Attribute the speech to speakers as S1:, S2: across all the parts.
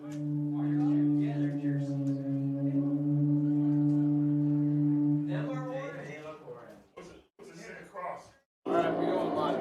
S1: All right, we going live.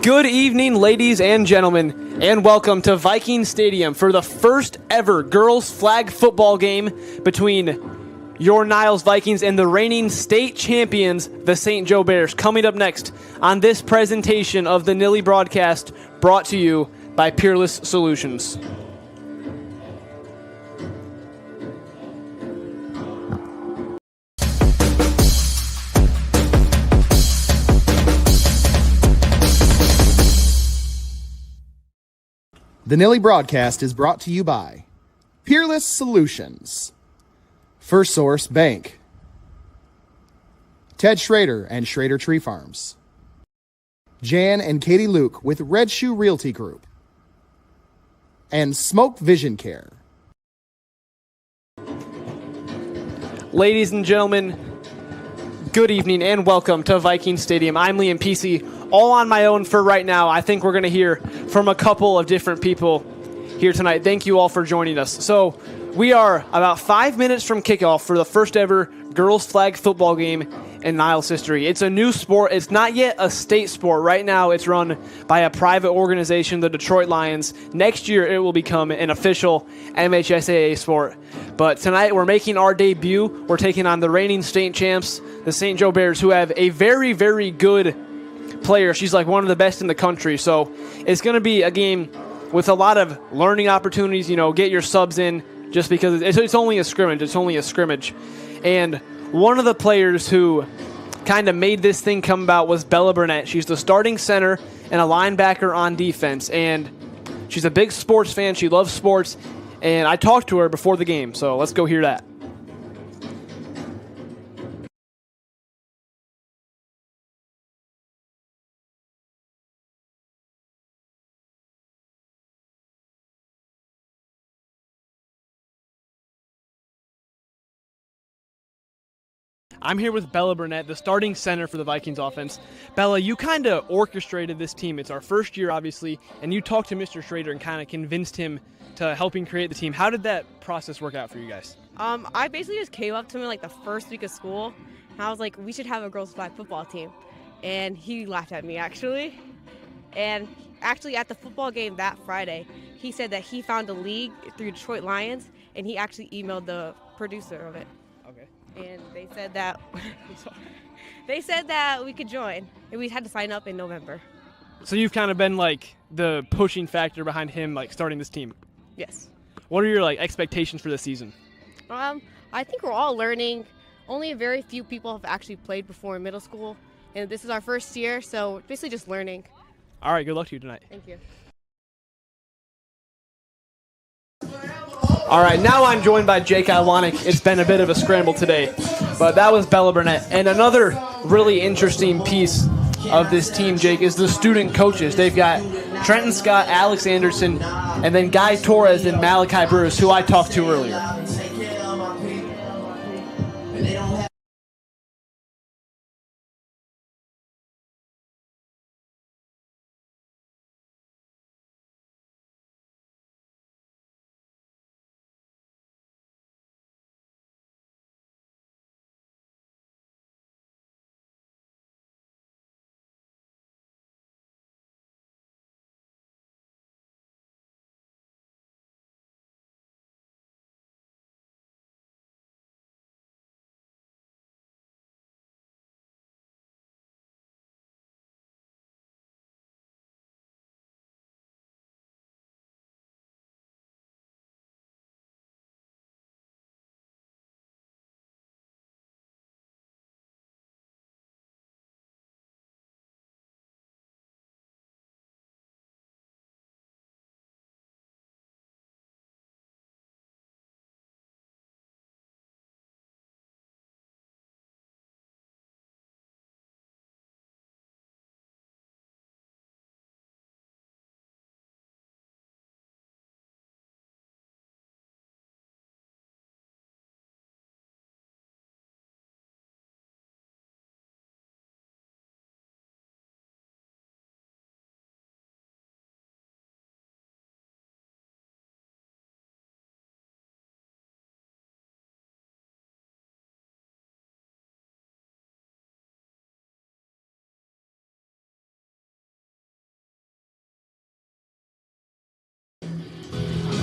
S2: Good evening, ladies and gentlemen, and welcome to Viking Stadium for the first ever girls flag football game between your Niles Vikings and the reigning state champions, the St. Joe Bears. Coming up next on this presentation of the Nilly broadcast, brought to you by Peerless Solutions.
S3: The Nilly broadcast is brought to you by Peerless Solutions, First Source Bank, Ted Schrader and Schrader Tree Farms, Jan and Katie Luke with Red Shoe Realty Group, and Smoke Vision Care.
S2: Ladies and gentlemen, good evening and welcome to Viking Stadium. I'm Liam Pesey, all on my own for right now. I think we're going to hear from a couple of different people here tonight. Thank you all for joining us. So we are about 5 minutes from kickoff for the first ever girls flag football game in Niles history. It's a new sport. It's not yet a state sport. Right now it's run by a private organization, the Detroit Lions. Next year it will become an official MHSAA sport. But tonight we're making our debut. We're taking on the reigning state champs, the St. Joe Bears, who have a very, very good player. She's like one of the best in the country. So it's going to be a game with a lot of learning opportunities. You know, get your subs in just because it's only a scrimmage. It's only a scrimmage. And one of the players who kind of made this thing come about was Bella Burnett. She's the starting center and a linebacker on defense. And she's a big sports fan. She loves sports. And I talked to her before the game. So let's go hear that. I'm here with Bella Burnett, the starting center for the Vikings offense. Bella, you kind of orchestrated this team. It's our first year, obviously, and you talked to Mr. Schrader and kind of convinced him to helping create the team. How did that process work out for you guys?
S4: I basically just came up to him like the first week of school, and I was like, we should have a girls flag football team. And he laughed at me, actually. And actually, at the football game that Friday, he said that he found a league through Detroit Lions, and he actually emailed the producer of it.
S2: Okay.
S4: And they said that we could join, and we had to sign up in November.
S2: So you've kind of been like the pushing factor behind him like starting this team.
S4: Yes.
S2: What are your like expectations for the season?
S4: I think we're all learning. Only a very few people have actually played before in middle school, and this is our first year, so basically just learning.
S2: All right, good luck to you tonight.
S4: Thank you.
S2: All right, now I'm joined by Jake Iwanek. It's been a bit of a scramble today, but that was Bella Burnett. And another really interesting piece of this team, Jake, is the student coaches. They've got Trenton Scott, Alex Anderson, and then Guy Torres and Malachi Bruce, who I talked to earlier.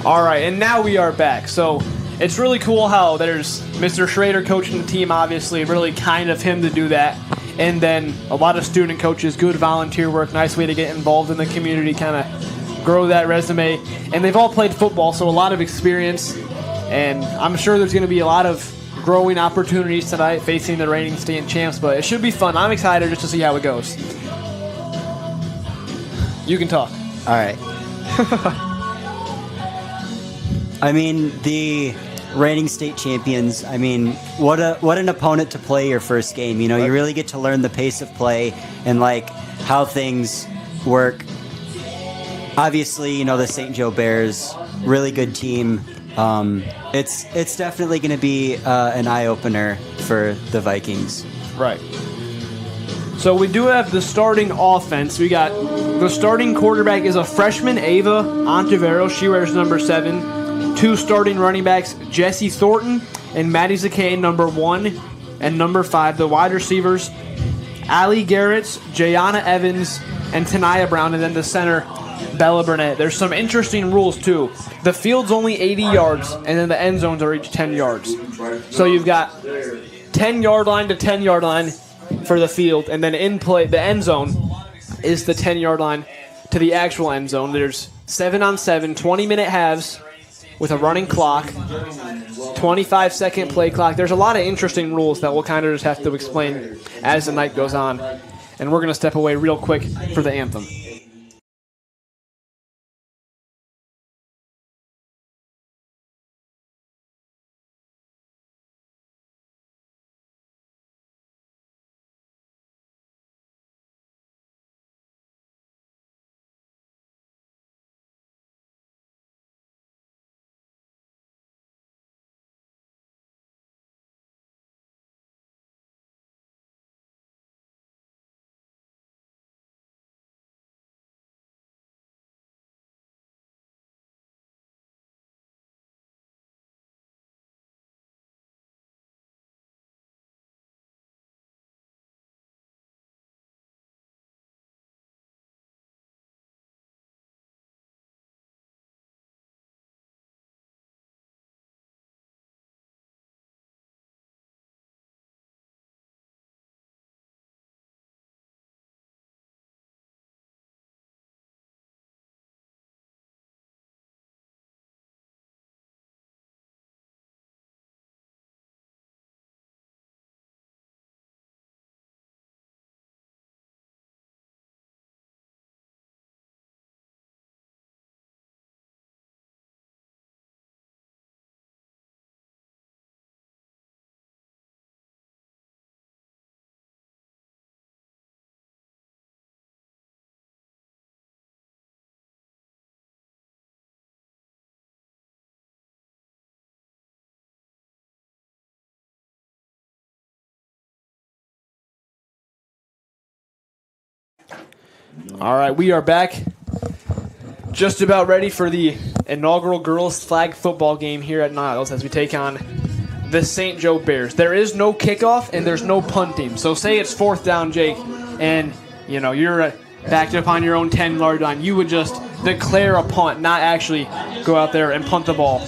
S2: All right, and now we are back. So it's really cool how there's Mr. Schrader coaching the team, obviously, really kind of him to do that. And then a lot of student coaches, good volunteer work, nice way to get involved in the community, kind of grow that resume. And they've all played football, so a lot of experience. And I'm sure there's going to be a lot of growing opportunities tonight facing the reigning state champs, but it should be fun. I'm excited just to see how it goes. You can talk.
S5: All right. I mean, the reigning state champions, I mean, what an opponent to play your first game. You know, you really get to learn the pace of play and, like, how things work. Obviously, you know, the St. Joe Bears, really good team. It's definitely going to be an eye-opener for the Vikings.
S2: Right. So we do have the starting offense. We got the starting quarterback is a freshman, Ava Ontiveros. She wears number 7. 2 starting running backs, Jesse Thornton and Maddie Zakane, number 1 and number 5. The wide receivers, Allie Garrett, Jayana Evans, and Tanaya Brown. And then the center, Bella Burnett. There's some interesting rules, too. The field's only 80 yards, and then the end zones are each 10 yards. So you've got 10-yard line to 10-yard line for the field, and then in play, the end zone is the 10-yard line to the actual end zone. There's 7-on-7, 20-minute halves with a running clock, 25-second play clock. There's a lot of interesting rules that we'll kind of just have to explain as the night goes on. And we're going to step away real quick for the anthem. All right, we are back. Just about ready for the inaugural girls flag football game here at Niles as we take on the St. Joe Bears. There is no kickoff and there's no punting. So say it's 4th down, Jake, and you're backed up on your own 10-yard line. You would just declare a punt, not actually go out there and punt the ball.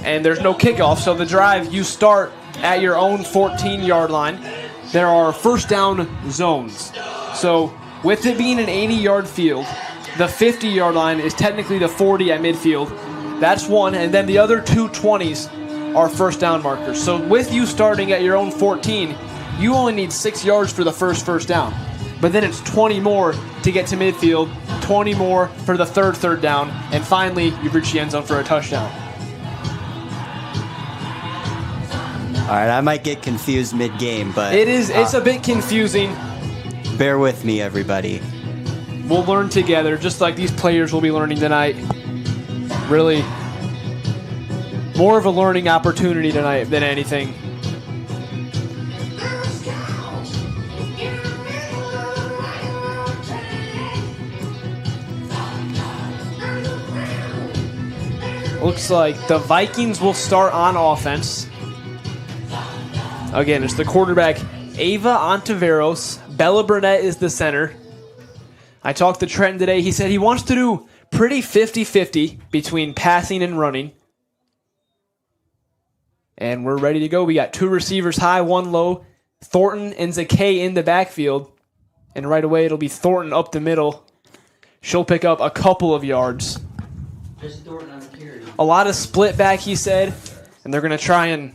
S2: And there's no kickoff, so the drive, you start at your own 14-yard line. There are first down zones. So with it being an 80-yard field, the 50-yard line is technically the 40 at midfield. That's one, and then the other 2 20s are first down markers. So with you starting at your own 14, you only need 6 yards for the first down. But then it's 20 more to get to midfield, 20 more for the third down, and finally you've reached the end zone for a touchdown.
S5: All right, I might get confused mid-game, but
S2: it's a bit confusing.
S5: Bear with me, everybody.
S2: We'll learn together, just like these players will be learning tonight. Really, more of a learning opportunity tonight than anything. Looks like the Vikings will start on offense. Again, it's the quarterback, Ava Ontiveros. Bella Burnett is the center. I talked to Trenton today. He said he wants to do pretty 50-50 between passing and running. And we're ready to go. We got 2 receivers high, 1 low. Thornton and Zakay in the backfield. And right away, it'll be Thornton up the middle. She'll pick up a couple of yards.
S6: Just Thornton on the carry.
S2: A lot of split back, he said. And they're going to try and,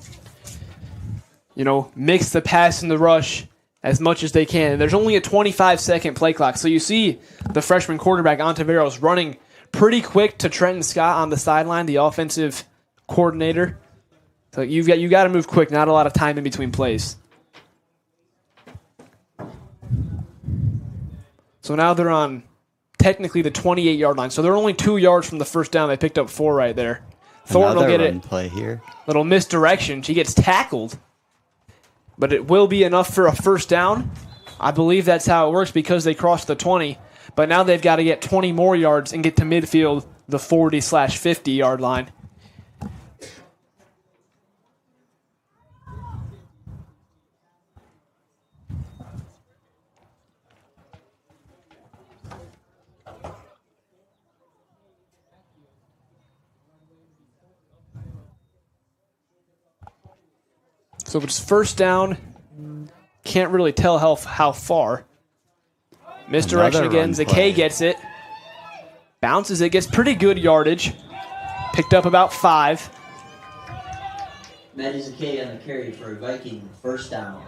S2: mix the pass and the rush as much as they can. And there's only a 25-second play clock. So you see the freshman quarterback, Ontiveros, running pretty quick to Trenton Scott on the sideline, the offensive coordinator. So you got to move quick, not a lot of time in between plays. So now they're on technically the 28-yard line. So they're only 2 yards from the first down. They picked up 4 right there. Thornton will get it.
S5: Play here.
S2: Little misdirection. She gets tackled. But it will be enough for a first down. I believe that's how it works because they crossed the 20. But now they've got to get 20 more yards and get to midfield, the 40/50-yard line. So if it's first down, can't really tell how far. Misdirection again. Zakay gets it. Bounces it. Gets pretty good yardage. Picked up about 5.
S6: Maddie Zakay on the carry for a Viking first down.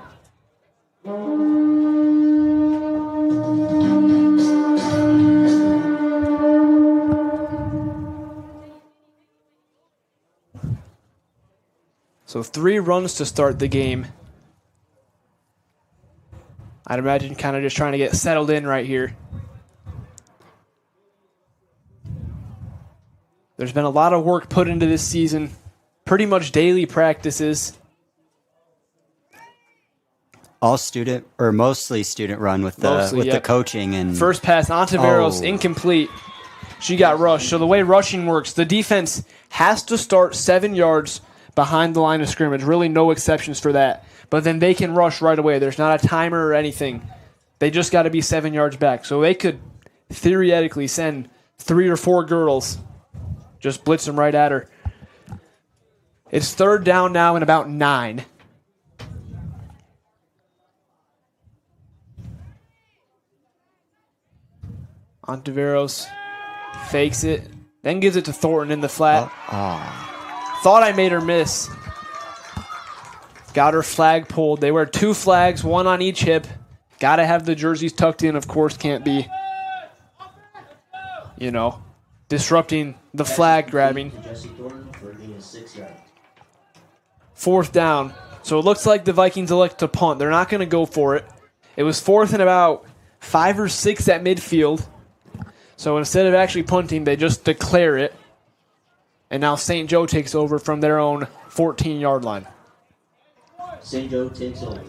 S2: So 3 runs to start the game. I'd imagine kind of just trying to get settled in right here. There's been a lot of work put into this season. Pretty much daily practices.
S5: All student or mostly student run with the coaching and
S2: first pass Ontiveros incomplete. She got rushed. So the way rushing works, the defense has to start 7 yards behind the line of scrimmage. Really no exceptions for that. But then they can rush right away. There's not a timer or anything. They just got to be 7 yards back. So they could theoretically send 3 or 4 girls, just blitz them right at her. It's third down now and about 9. Ontiveros fakes it, then gives it to Thornton in the flat. Thought I made her miss. Got her flag pulled. They wear 2 flags, 1 on each hip. Got to have the jerseys tucked in, of course. Can't be, disrupting the flag grabbing. Fourth down. So it looks like the Vikings elect to punt. They're not going to go for it. It was 4th and about 5 or 6 at midfield. So instead of actually punting, they just declare it. And now St. Joe takes over from their own 14-yard line.
S6: St. Joe takes over.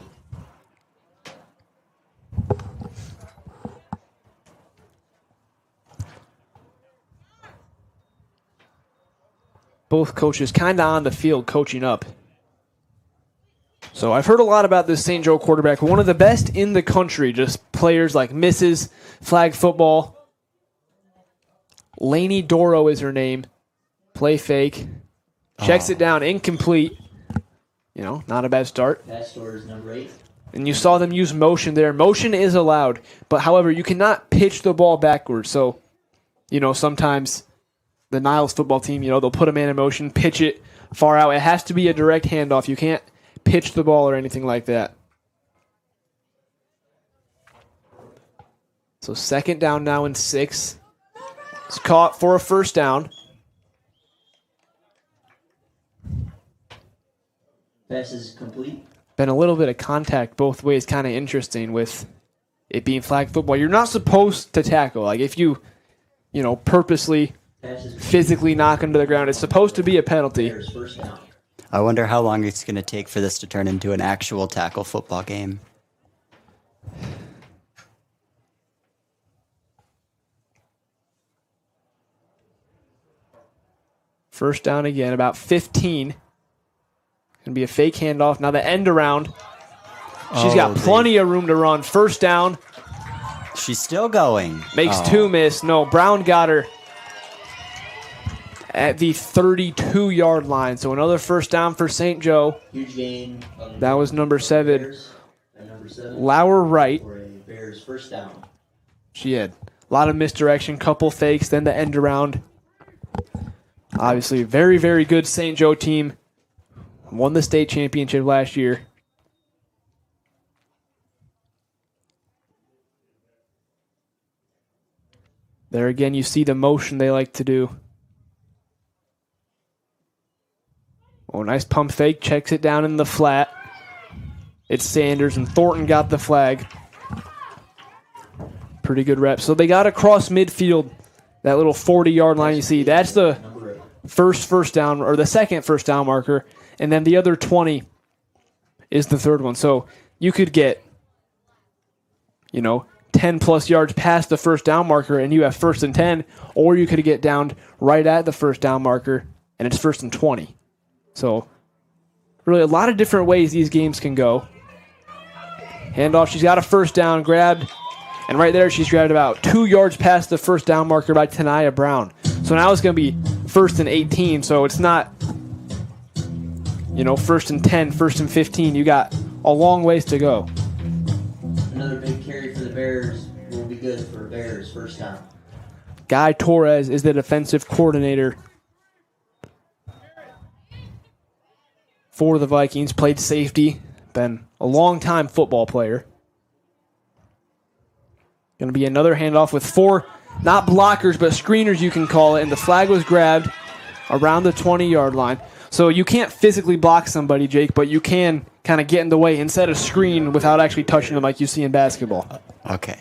S2: Both coaches kind of on the field coaching up. So I've heard a lot about this St. Joe quarterback. One of the best in the country. Just players like Mrs. Flag Football. Lainey Doro is her name. Play fake. Checks it down. Incomplete. Not a bad start.
S6: Pass score is number 8.
S2: And you saw them use motion there. Motion is allowed. But, however, you cannot pitch the ball backwards. So, sometimes the Niles football team, they'll put a man in motion, pitch it far out. It has to be a direct handoff. You can't pitch the ball or anything like that. So second down now and 6. It's caught for a first down.
S6: Pass is complete.
S2: Been a little bit of contact both ways, kind of interesting with it being flag football. You're not supposed to tackle. Like if you purposely physically knock him to the ground, it's supposed to be a penalty.
S6: First down.
S5: I wonder how long it's going to take for this to turn into an actual tackle football game.
S2: First down again, about 15. Going to be a fake handoff. Now the end around. She's got plenty of room to run. First down.
S5: She's still going.
S2: Makes 2 miss. No, Brown got her at the 32-yard line. So another first down for St. Joe.
S6: Huge gain.
S2: That was number 7.
S6: Bears, and number 7
S2: Lauer Wright.
S6: for a Bears first down.
S2: She had a lot of misdirection, couple fakes, then the end around. Obviously, very, very good St. Joe team. Won the state championship last year. There again, you see the motion they like to do. Oh, nice pump fake. Checks it down in the flat. It's Sanders, and Thornton got the flag. Pretty good rep. So they got across midfield, that little 40-yard line you see. That's the first down, or the second first down marker, and then the other 20 is the third one. So you could get, 10-plus yards past the first down marker, and you have 1st and 10, or you could get downed right at the first down marker, and it's 1st and 20. So really a lot of different ways these games can go. Handoff, she's got a first down, grabbed, and right there she's grabbed about 2 yards past the first down marker by Tanaya Brown. So now it's going to be 1st and 18, so it's not, 1st and 10, 1st and 15. You got a long ways to go.
S6: Another big carry for the Bears will be good for Bears first down.
S2: Guy Torres is the defensive coordinator for the Vikings. Played safety, been a long-time football player. Going to be another handoff with 4, not blockers, but screeners you can call it, and the flag was grabbed around the 20-yard line. So you can't physically block somebody, Jake, but you can kind of get in the way and set a screen without actually touching them like you see in basketball.
S5: Okay.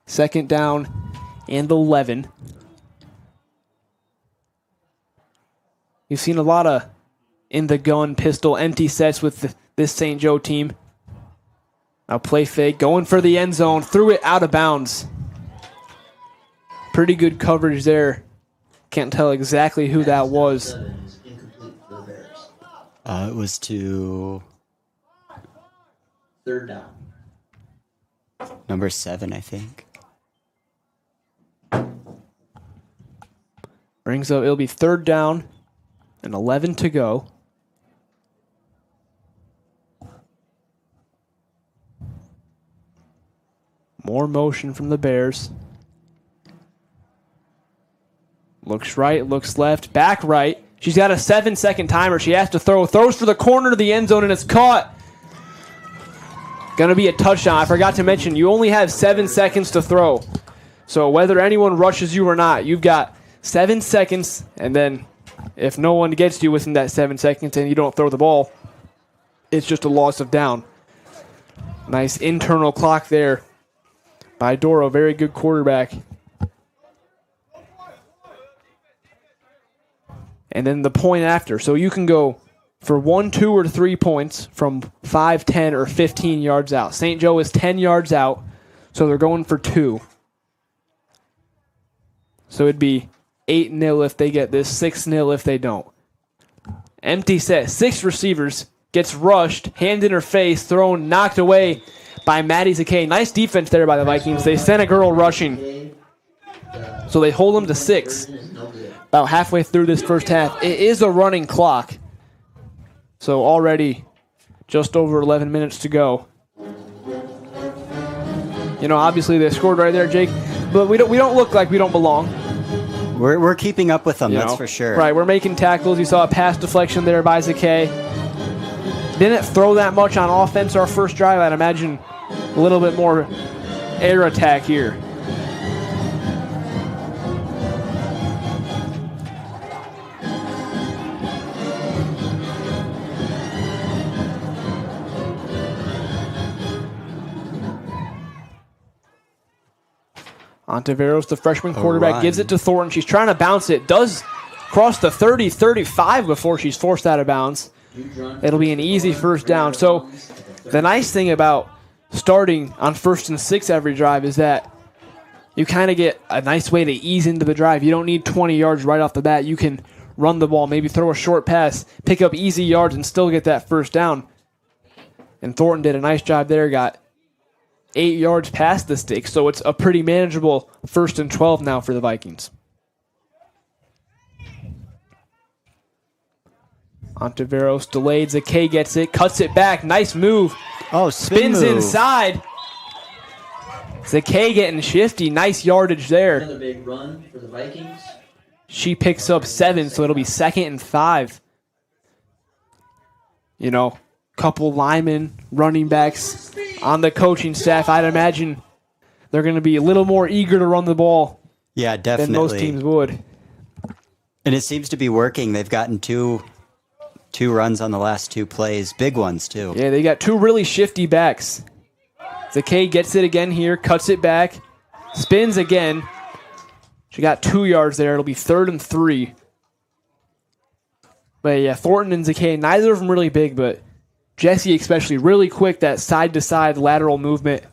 S2: Second down and 11. You've seen a lot of in-the-gun pistol empty sets with this St. Joe team. Now play fake, going for the end zone, threw it out of bounds. Pretty good coverage there. Can't tell exactly who that was.
S6: Is incomplete for the Bears.
S5: It was to
S6: Third down.
S5: number 7, I think.
S2: Brings up, it'll be 3rd down and 11 to go. More motion from the Bears. Looks right, looks left, back right. She's got a 7-second timer. She has to throw. Throws for the corner of the end zone, and it's caught. Going to be a touchdown. I forgot to mention, you only have 7 seconds to throw. So whether anyone rushes you or not, you've got 7 seconds, and then if no one gets you within that 7 seconds and you don't throw the ball, it's just a loss of down. Nice internal clock there by Doro. Very good quarterback. And then the point after. So you can go for 1, 2, or 3 points from 5, 10, or 15 yards out. St. Joe is 10 yards out, so they're going for 2. So it'd be 8-0 if they get this, 6-0 if they don't. Empty set, 6 receivers, gets rushed, hand in her face, thrown, knocked away by Maddie Zakay. Nice defense there by the Vikings. They sent a girl rushing, so they hold them to 6. About halfway through this first half. It is a running clock, so already just over 11 minutes to go. Obviously they scored right there, Jake, but we don't look like we don't belong.
S5: We're keeping up with them, that's for sure.
S2: Right, we're making tackles. You saw a pass deflection there by Zakay. Didn't throw that much on offense our first drive. I'd imagine a little bit more air attack here. Ontiveros, the freshman quarterback, gives it to Thornton. She's trying to bounce it. Does cross the 30, 35 before she's forced out of bounds. It'll be an easy first down. So the nice thing about starting on 1st and 6 every drive is that you kind of get a nice way to ease into the drive. You don't need 20 yards right off the bat. You can run the ball, maybe throw a short pass, pick up easy yards, and still get that first down. And Thornton did a nice job there. Got 8 yards past the sticks, so it's a pretty manageable 1st and 12 now for the Vikings. Ontiveros delayed. Zakay gets it, cuts it back. Nice move.
S5: Oh,
S2: Spins
S5: move.
S2: inside. Zakay getting shifty. Nice yardage there.
S6: Another big run for the Vikings.
S2: She picks up 7, so it'll be 2nd and 5. You know, couple linemen, running backs on the coaching staff. I'd imagine they're going to be a little more eager to run the ball
S5: Yeah, definitely.
S2: than most teams would.
S5: And it seems to be working. They've gotten two runs on the last 2 plays. Big ones, too.
S2: Yeah, they got 2 really shifty backs. Zakay gets it again here, cuts it back, spins again. She got 2 yards there. It'll be 3rd and 3. But yeah, Thornton and Zakay, neither of them really big, but Jesse especially really quick, that side-to-side lateral movement.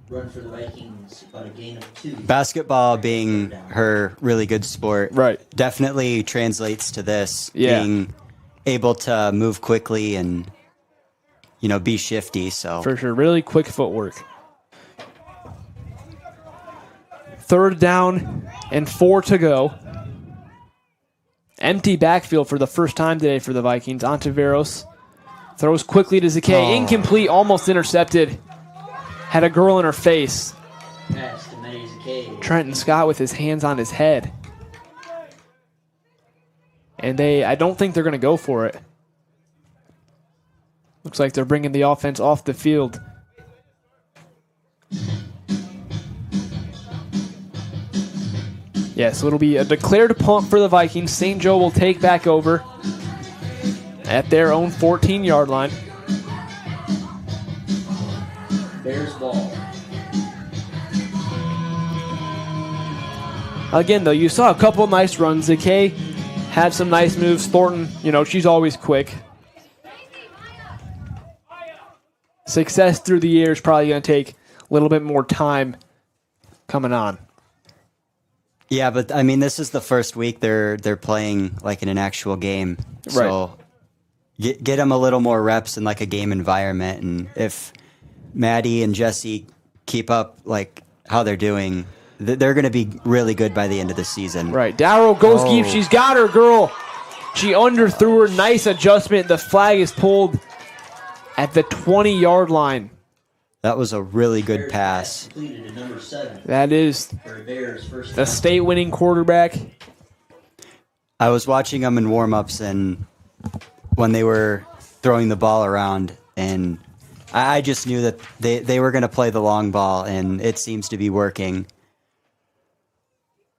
S6: Run for the Vikings, about a gain of 2.
S5: Basketball being her really good sport.
S2: Right.
S5: Definitely translates to this.
S2: Yeah.
S5: Being able to move quickly and, you know, be shifty. So
S2: For sure, really quick footwork. 3rd down and 4 to go. Empty backfield for the first time today for the Vikings. Ontiveros throws quickly to Zakay. Incomplete, almost intercepted. Had a girl in her face.
S6: Pass to Maddie Zakay.
S2: Trenton Scott with his hands on his head. And I don't think they're going to go for it. Looks like they're bringing the offense off the field. Yeah, so it'll be a declared punt for the Vikings. St. Joe will take back over at their own 14-yard line.
S6: Bears ball.
S2: Again, though, you saw a couple nice runs. Zakay had some nice moves. Thornton, you know, she's always quick. Success through the year is probably going to take a little bit more time coming on.
S5: yeah, but I mean, this is the first week they're playing like in an actual game. So get them a little more reps in like a game environment, and if Maddie and Jesse keep up like how they're doing, they're going to be really good by the end of the season.
S2: Right. Darrow goes deep. She's got her, girl. She underthrew her. Nice adjustment. The flag is pulled at the 20-yard line.
S5: That was a really good
S6: Bears
S5: pass.
S6: Completed to number 7
S2: That is
S6: for Bears first
S2: the
S6: down.
S2: state-winning quarterback.
S5: I was watching them in warm-ups and when they were throwing the ball around, and I just knew that they were going to play the long ball, and it seems to be working.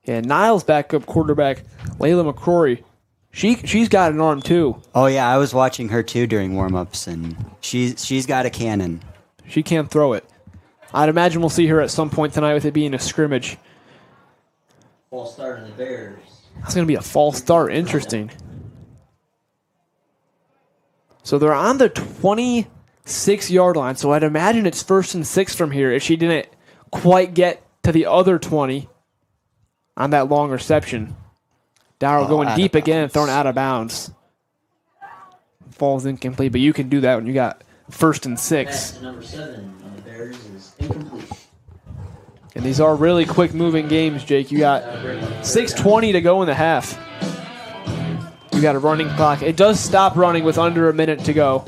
S2: Yeah, Niles backup quarterback, Layla McCrory. She's got an arm too.
S5: Oh yeah, I was watching her too during warm-ups, and she's got a cannon.
S2: She can't throw it. I'd imagine we'll see her at some point tonight with it being a scrimmage.
S6: False start on the Bears.
S2: That's going to be a false start. Interesting. So they're on the 26-yard line, so I'd imagine it's 1st and 6 from here if she didn't quite get to the other 20 on that long reception. Darrow going
S5: out
S2: deep
S5: of
S2: again and
S5: bounds.
S2: thrown out of bounds. Falls incomplete, but you can do that when you got 1st and
S6: Pass
S2: 6.
S6: to number 7 on the Bears is incomplete.
S2: And these are really quick-moving games, Jake. You got 6:20 to go in the half. You got a running clock. It does stop running with under a minute to go,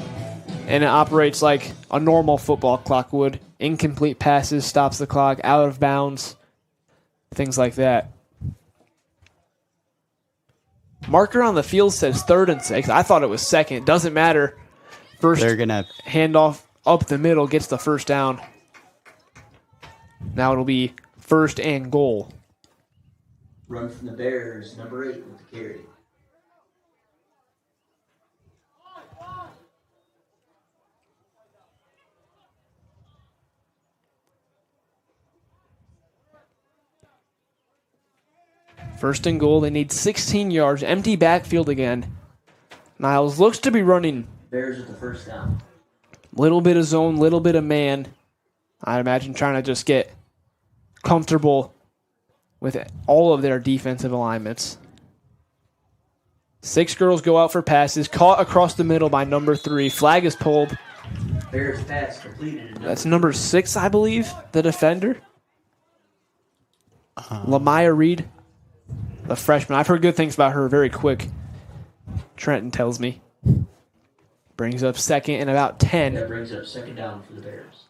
S2: and it operates like a normal football clock would. Incomplete passes stops the clock, out of bounds, things like that. Marker on the field says 3rd and 6. I thought it was 2nd. Doesn't matter. First
S5: They're gonna
S2: handoff up the middle gets the first down. Now it'll be 1st and goal.
S6: Run from the Bears, number 8 with the carry.
S2: First and goal. They need 16 yards. Empty backfield again. Niles looks to be running
S6: Bears with the first down.
S2: little bit of zone, little bit of man. I'd imagine trying to just get comfortable with all of their defensive alignments. 6 girls go out for passes. Caught across the middle by number 3. Flag is pulled.
S6: Bears pass completed.
S2: That's number 6, I believe, the defender. Lamaya Reed, the freshman. I've heard good things about her. Very quick, Trenton tells me. Brings up second and about 10.
S6: That brings up second down for the Bears.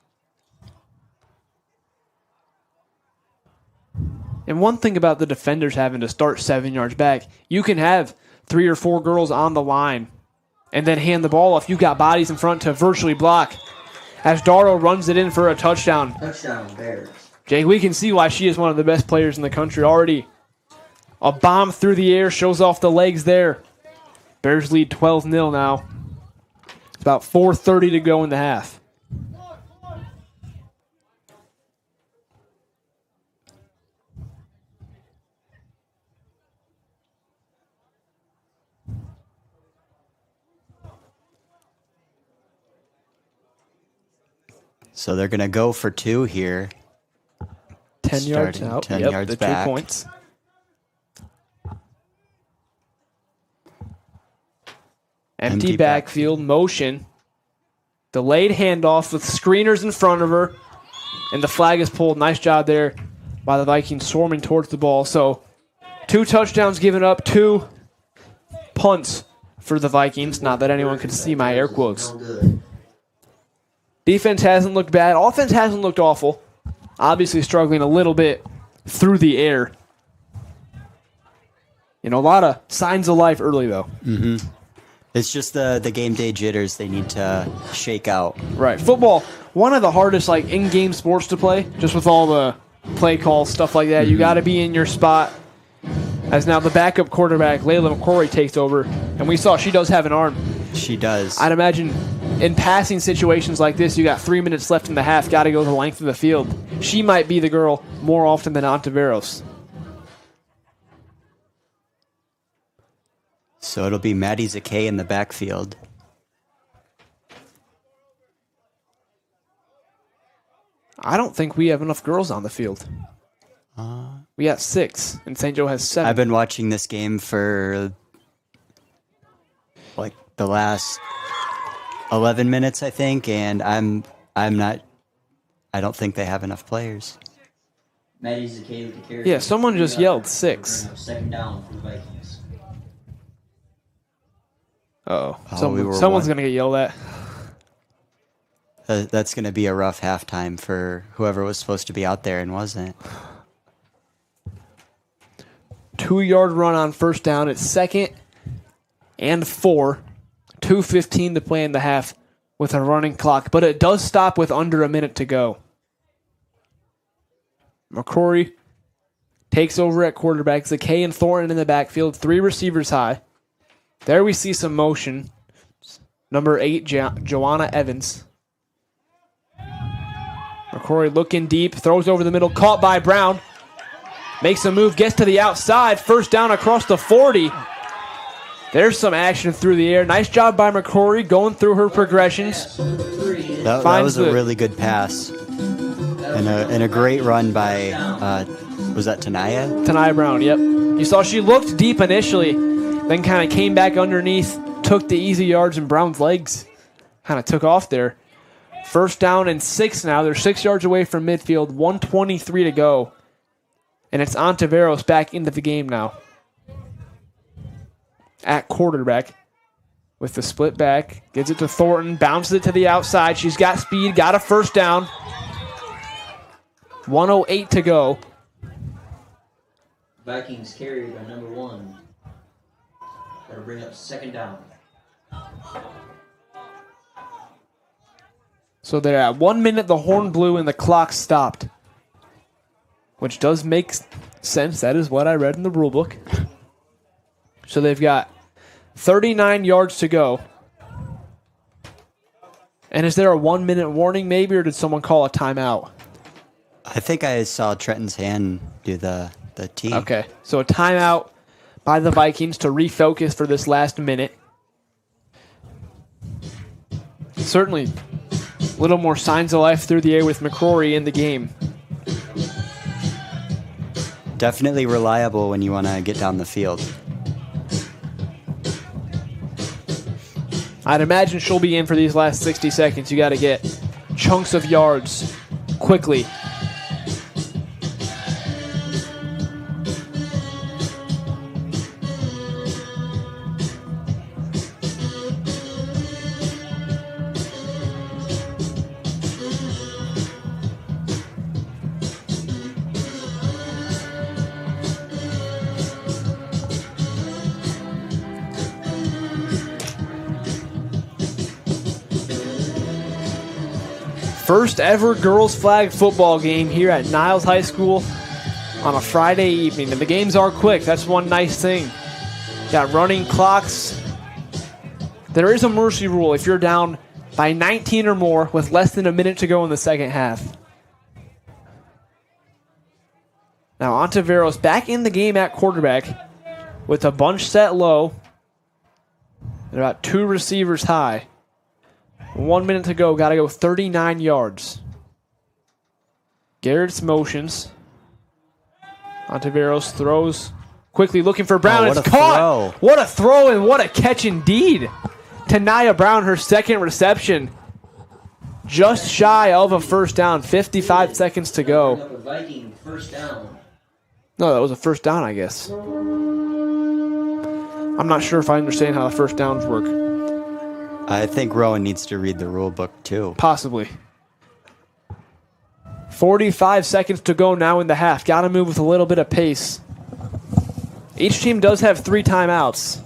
S2: And one thing about the defenders having to start 7 yards back, you can have 3 or 4 girls on the line and then hand the ball off. You got bodies in front to virtually block. As Darrow runs it in for a touchdown.
S6: Touchdown, Bears.
S2: Jake, we can see why she is one of the best players in the country already. A bomb through the air shows off the legs there. Bears lead 12-0 now. It's about 4:30 to go in the half.
S5: So they're going to go for 2 here.
S2: 10 yards
S5: Starting
S2: out.
S5: 10
S2: Yep,
S5: yards
S2: the
S5: back.
S2: 2 points. Empty backfield, motion. Delayed handoff with screeners in front of her. And the flag is pulled. Nice job there by the Vikings swarming towards the ball. So 2 touchdowns given up, 2 punts for the Vikings. Not that anyone could see my air quotes.
S6: No good.
S2: Defense hasn't looked bad. Offense hasn't looked awful. Obviously struggling a little bit through the air. You know, a lot of signs of life early, though.
S5: Mm-hmm. It's just the game day jitters they need to shake out.
S2: Right. Football, one of the hardest like in-game sports to play, just with all the play calls, stuff like that. You got to be in your spot. As now the backup quarterback, Layla McCrory, takes over. And we saw she does have an arm.
S5: She does.
S2: I'd imagine in passing situations like this, you got 3 minutes left in the half, got to go the length of the field. She might be the girl more often than Ontiveros.
S5: So it'll be Maddie Zakay in the backfield.
S2: I don't think we have enough girls on the field. We got 6, and St. Joe has 7.
S5: I've been watching this game for like the last 11 minutes, I think, and I don't think they have enough players.
S6: Maddie's the K with the carry.
S2: Yeah, someone just yelled 6.
S6: Bring up second down for the Vikings.
S2: Uh-oh.
S5: We were
S2: Someone's
S5: one.
S2: going to get yelled at.
S5: That's going to be a rough halftime for whoever was supposed to be out there and wasn't.
S2: 2-yard run on first down. It's 2nd and 4. 2:15 to play in the half with a running clock, but it does stop with under a minute to go. McCrory takes over at quarterback. Zakay and Thornton in the backfield, 3 receivers high. There we see some motion. Number 8, Joanna Evans. McCrory looking deep, throws over the middle, caught by Brown. Makes a move, gets to the outside, first down across the 40. There's some action through the air. Nice job by McCrory going through her progressions.
S5: That was
S2: the-
S5: a really good pass. And a great run by, was that Tanaya?
S2: Tanaya Brown, yep. You saw she looked deep initially, then kind of came back underneath, took the easy yards, and Brown's legs kind of took off there. First down and 6 now. They're 6 yards away from midfield, 1:23 to go. And it's Ontiveros back into the game now. At quarterback with the split back. Gives it to Thornton, bounces it to the outside. She's got speed, got a first down. 1:08 to go.
S6: Vikings carry by number 1. That'll bring up second down.
S2: So they're at 1 minute, the horn blew, and the clock stopped. Which does make sense. That is what I read in the rule book. So they've got 39 yards to go. And is there a 1 minute warning maybe, or did someone call a timeout?
S5: I think I saw Trenton's hand do the T.
S2: Okay, so a timeout by the Vikings to refocus for this last minute. Certainly a little more signs of life through the air with McCrory in the game.
S5: Definitely reliable when you want to get down the field.
S2: I'd imagine she'll be in for these last 60 seconds. You got to get chunks of yards quickly. First ever girls flag football game here at Niles High School on a Friday evening. And the games are quick. That's one nice thing. Got running clocks. There is a mercy rule if you're down by 19 or more with less than a minute to go in the second half. Now Ontiveros back in the game at quarterback with a bunch set low. They're about 2 receivers high. 1 minute to go. Got to go 39 yards. Garrett's motions. Ontiveros throws quickly, looking for Brown. It's caught.
S5: Throw.
S2: What a throw and what a catch indeed. Tanaya Brown, her second reception. Just shy of a first down. 55 seconds to go.
S6: Viking first down.
S2: No, that was a first down, I guess. I'm not sure if I understand how the first downs work.
S5: I think Rowan needs to read the rule book too.
S2: Possibly. 45 seconds to go now in the half. Got to move with a little bit of pace. Each team does have 3 timeouts.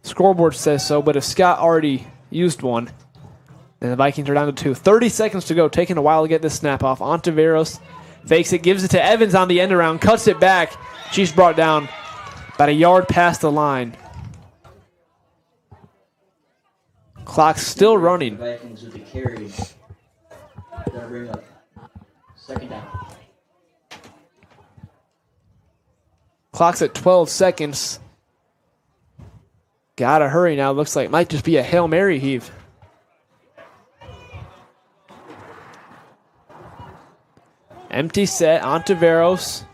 S2: Scoreboard says so, but if Scott already used one, then the Vikings are down to 2. 30 seconds to go. Taking a while to get this snap off. Ontiveros fakes it, gives it to Evans on the end around, cuts it back. She's brought down about a yard past the line. Clock's still running.
S6: Vikings with the carry. Gonna bring up second down.
S2: Clock's at 12 seconds. Gotta hurry now. Looks like it might just be a Hail Mary heave. Empty set. Ontiveros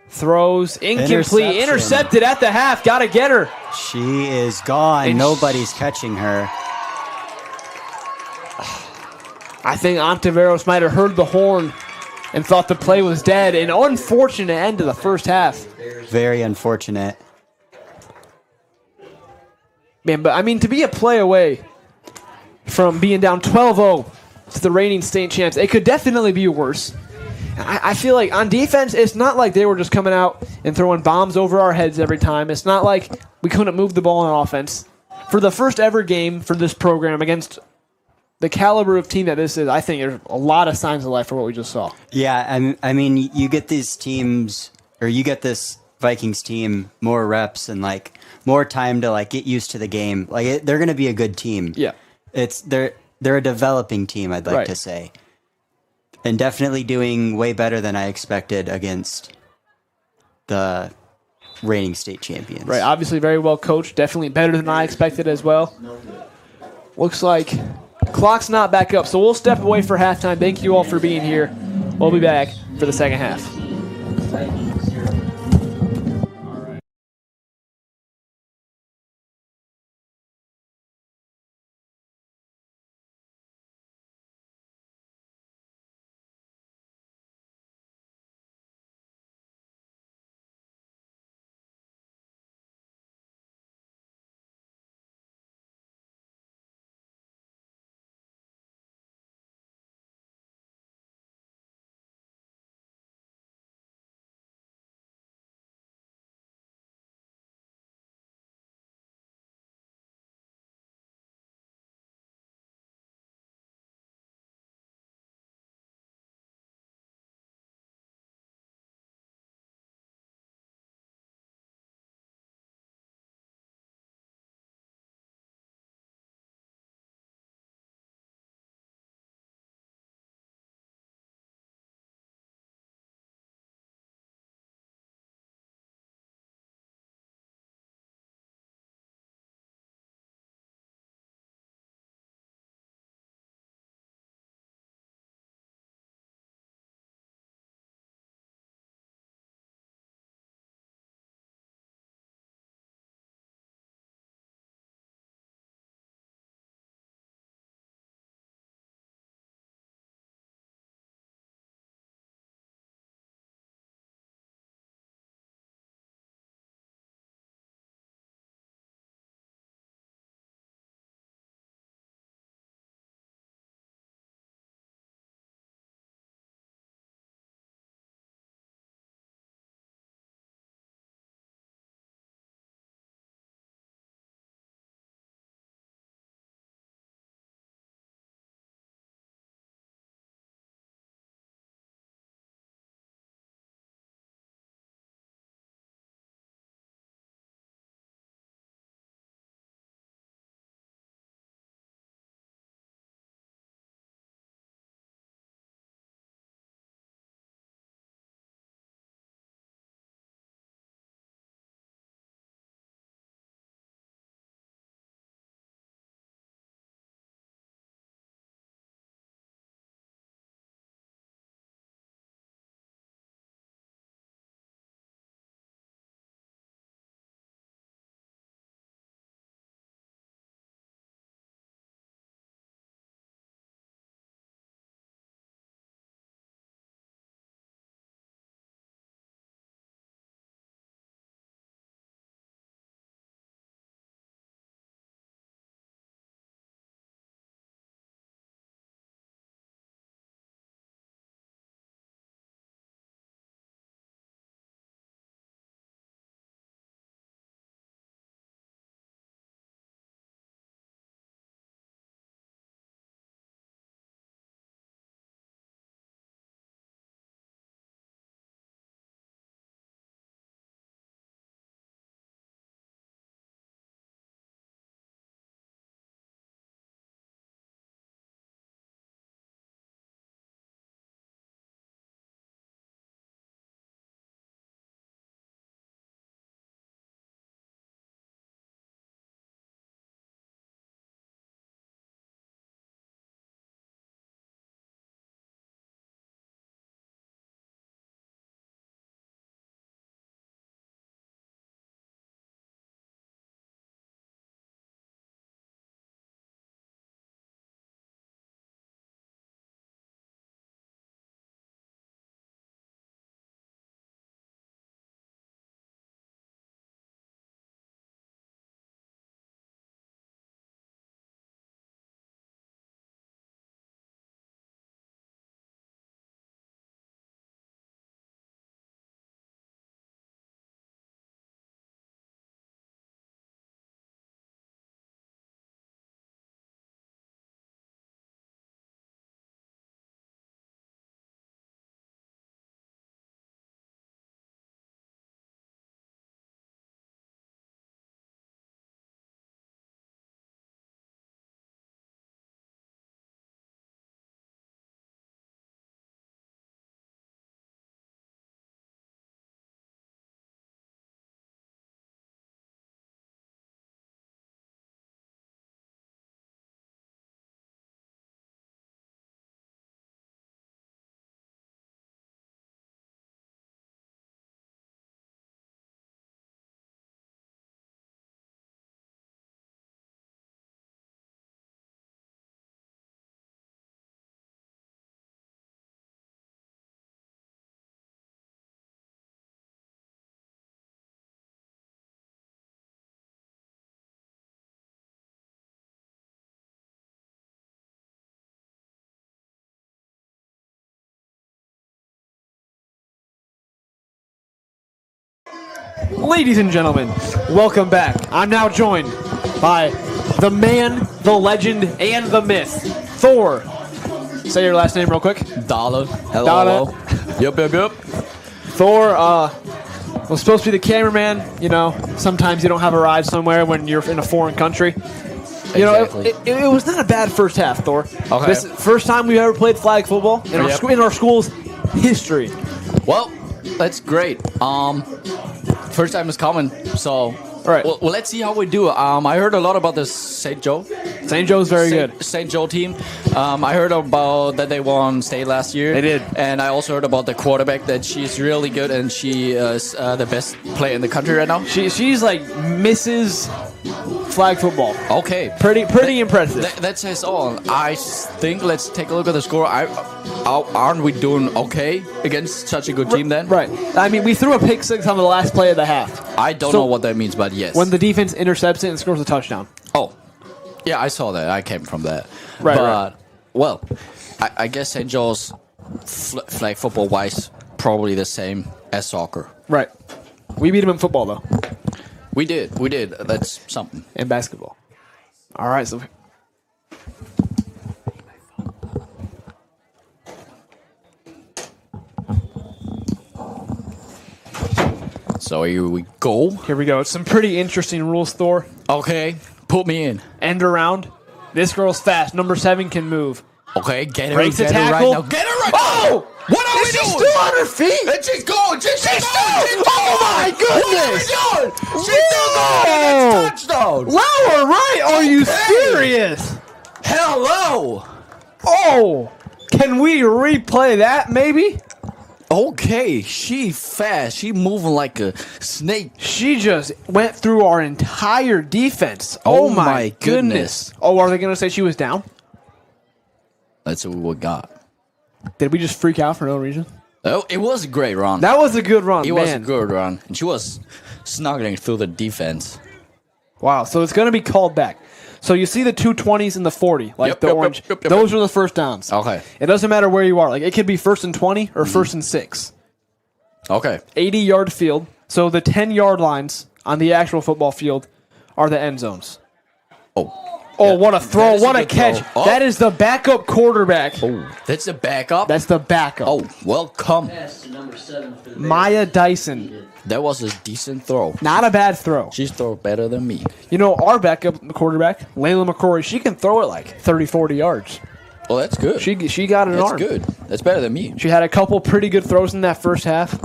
S2: throws incomplete. Intercepted at the half. Gotta get her.
S5: She is gone.
S2: And
S5: Nobody's catching her.
S2: I think Ontiveros might have heard the horn and thought the play was dead. An unfortunate end to the first half.
S5: Very unfortunate.
S2: Man, but I mean, to be a play away from being down 12-0 to the reigning state champs, it could definitely be worse. I feel like on defense, it's not like they were just coming out and throwing bombs over our heads every time. It's not like we couldn't move the ball on offense. For the first ever game for this program against the caliber of team that this is, I think there's a lot of signs of life for what we just saw.
S5: Yeah, I mean, you get these teams, or you get this Vikings team more reps and like more time to like get used to the game. Like they're going to be a good team.
S2: Yeah,
S5: they're a developing team. I'd like to say, and definitely doing way better than I expected against the reigning state champions.
S2: Right, obviously very well coached. Definitely better than I expected as well. Looks like clock's not back up, so we'll step away for halftime. Thank you all for being here. We'll be back for the second half. Ladies and gentlemen, welcome back. I'm now joined by the man, the legend, and the myth, Thor. Say your last name real quick.
S7: Dollar.
S2: Dollar.
S7: Yep.
S2: Thor was supposed to be the cameraman. You know, sometimes you don't have a ride somewhere when you're in a foreign country. You know,
S7: Exactly.
S2: it was not a bad first half, Thor.
S7: Okay.
S2: This first time we've ever played flag football in our,
S7: Yep.
S2: in our school's history.
S7: Well, that's great. First time is coming, so
S2: Right.
S7: Well, let's see how we do. I heard a lot about the St. Joe.
S2: St. Joe's very good.
S7: St. Joe team. I heard about that they won state last year.
S2: They did.
S7: And I also heard about the quarterback that she's really good and she is the best player in the country right now.
S2: She's like Mrs. Flag football.
S7: Okay.
S2: Pretty impressive.
S7: That says all. I think let's take a look at the score. Aren't we doing okay against such a good team then?
S2: Right. I mean, we threw a pick six on the last play of the half.
S7: I don't
S2: So-
S7: know what that means, but yes.
S2: When the defense intercepts it and scores a touchdown.
S7: Oh, yeah, I saw that. I came from that.
S2: Right,
S7: But,
S2: right.
S7: well, I guess St. Joe's flag football-wise probably the same as soccer.
S2: Right. We beat them in football, though,
S7: We did. That's something.
S2: and basketball. All right, so
S7: So here we go.
S2: here we go. It's some pretty interesting rules, Thor.
S7: Okay, put me in.
S2: End around. This girl's fast. Number 7 can move.
S7: Okay, get
S2: Breaks the
S7: it
S2: tackle.
S7: right now. Get it right
S2: Oh!
S7: What are
S2: Is
S7: we
S2: she
S7: doing?
S2: still on her feet?
S7: And she's going. She's going.
S2: Oh, my goodness.
S7: What are we doing? She's still going.
S2: Whoa.
S7: It's touchdown.
S2: Lower right. Are you serious?
S7: Hello.
S2: Oh! Can we replay that, maybe?
S7: Okay, she fast. She moving like a snake.
S2: She just went through our entire defense.
S7: Oh
S2: Oh, my
S7: my
S2: goodness.
S7: goodness.
S2: Oh, are they going to say she was down?
S7: That's what we got.
S2: Did we just freak out for no reason?
S7: Oh, it was a great run.
S2: That was a good run,
S7: It
S2: man.
S7: was a good run. And she was snuggling through the defense.
S2: Wow, so it's going to be called back. So you see the 220s and the 40, like
S7: Yep,
S2: the
S7: yep,
S2: orange.
S7: yep, yep,
S2: Those
S7: yep.
S2: are the first downs.
S7: Okay.
S2: It doesn't matter where you are. Like it could be 1st and 20 or 1st and 6.
S7: Okay.
S2: 80-yard field. So the 10-yard lines on the actual football field are the end zones.
S7: Oh.
S2: Oh,
S7: Yeah,
S2: what a
S7: that
S2: throw.
S7: is a
S2: What a
S7: good
S2: catch.
S7: throw. Oh.
S2: That is the backup quarterback.
S7: Oh, that's the backup.
S2: That's the backup.
S7: Oh, welcome.
S6: Pass to number 7 for the Bears.
S2: Maya Dyson.
S7: That was a decent throw.
S2: Not a bad throw.
S7: She's throw better than me.
S2: You know, our backup quarterback, Layla McCrory, she can throw it like 30, 40 yards.
S7: Oh, that's good.
S2: She got an
S7: That's
S2: arm.
S7: good. That's better than me.
S2: She had a couple pretty good throws in that first half.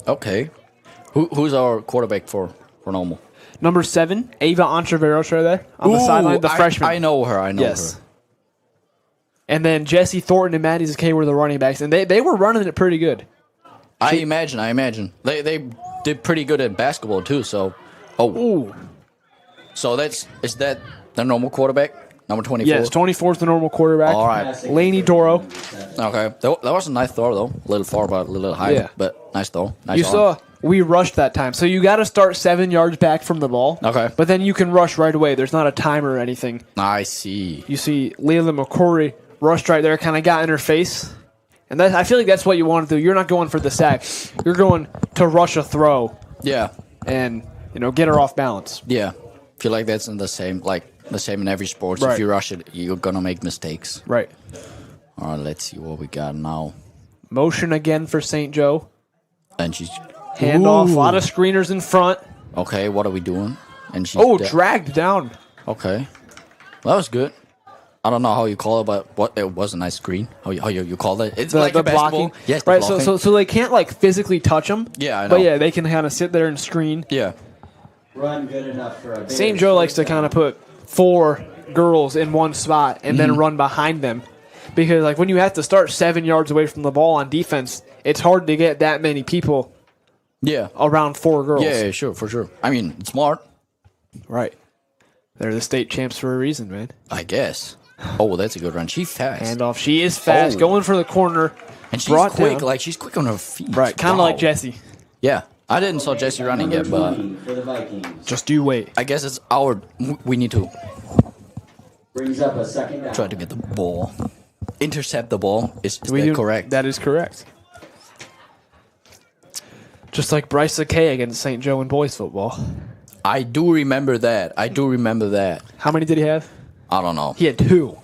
S7: Okay. Who's our quarterback for normal?
S2: Number 7, Ava Entreveros right there on the sideline, the freshman.
S7: I know her. I know
S2: Yes.
S7: her.
S2: And then Jesse Thornton and Maddie Zakay were the running backs, and they were running it pretty good.
S7: I imagine. They did pretty good at basketball too, so
S2: Ooh.
S7: so is that the normal quarterback? Number 24?
S2: Yes, 24 is the normal quarterback.
S7: All right.
S6: Classic
S2: Laney
S6: for
S2: Doro.
S6: number 7.
S7: Okay. That was a nice throw though. A little far but a little high.
S2: Yeah.
S7: But nice throw. Nice
S2: You
S7: arm.
S2: saw we rushed that time. So you got to start 7 yards back from the ball.
S7: Okay.
S2: But then you can rush right away. There's not a timer or anything.
S7: I see.
S2: You see Layla McCrory rushed right there, kind of got in her face. And I feel like that's what you want to do. You're not going for the sack. You're going to rush a throw
S7: Yeah.
S2: and, get her off balance.
S7: Yeah. Feel like that's the same in every sport.
S2: Right.
S7: If you rush it, you're gonna make mistakes.
S2: Right.
S7: All right, let's see what we got now.
S2: Motion again for St. Joe.
S7: And she's
S2: Handoff. A
S7: Ooh.
S2: lot of screeners in front.
S7: Okay, what are we doing? And she's
S2: Dragged down.
S7: Okay. Well, that was good. I don't know how you call it, but it was a nice screen. How you call it? It's like
S2: The
S7: a basketball.
S2: blocking.
S7: Yes, the
S2: right.
S7: blocking.
S2: So they can't physically touch them.
S7: Yeah, I know.
S2: But yeah, they can kind of sit there and screen.
S7: Yeah.
S6: Run good enough for a Bears.
S2: St. Joe likes to kind of put 4 girls in one spot and then run behind them. Because when you have to start 7 yards away from the ball on defense, it's hard to get that many people
S7: Yeah.
S2: around 4 girls.
S7: Yeah, sure, for sure. I mean, it's smart,
S2: Right. They're the state champs for a reason, man.
S7: I guess. Oh, that's a good run. She's fast.
S2: Handoff. She is fast,
S7: Oh.
S2: going for the corner.
S7: And she's
S2: brought
S7: quick.
S2: down.
S7: She's quick on her feet.
S2: Right, kind of
S7: Wow.
S2: like Jesse.
S7: Yeah. I didn't saw Jesse running yet, but
S6: 20 for the Vikings.
S2: Just you wait.
S7: I guess it's we need to
S6: Brings up a second down.
S7: try to get the ball. Intercept the ball. Is
S2: We
S7: that
S2: do-
S7: correct?
S2: That is correct. Just like Bryce Kay against St. Joe in boys football.
S7: I do remember that.
S2: How many did he have?
S7: I don't know.
S2: He had 2.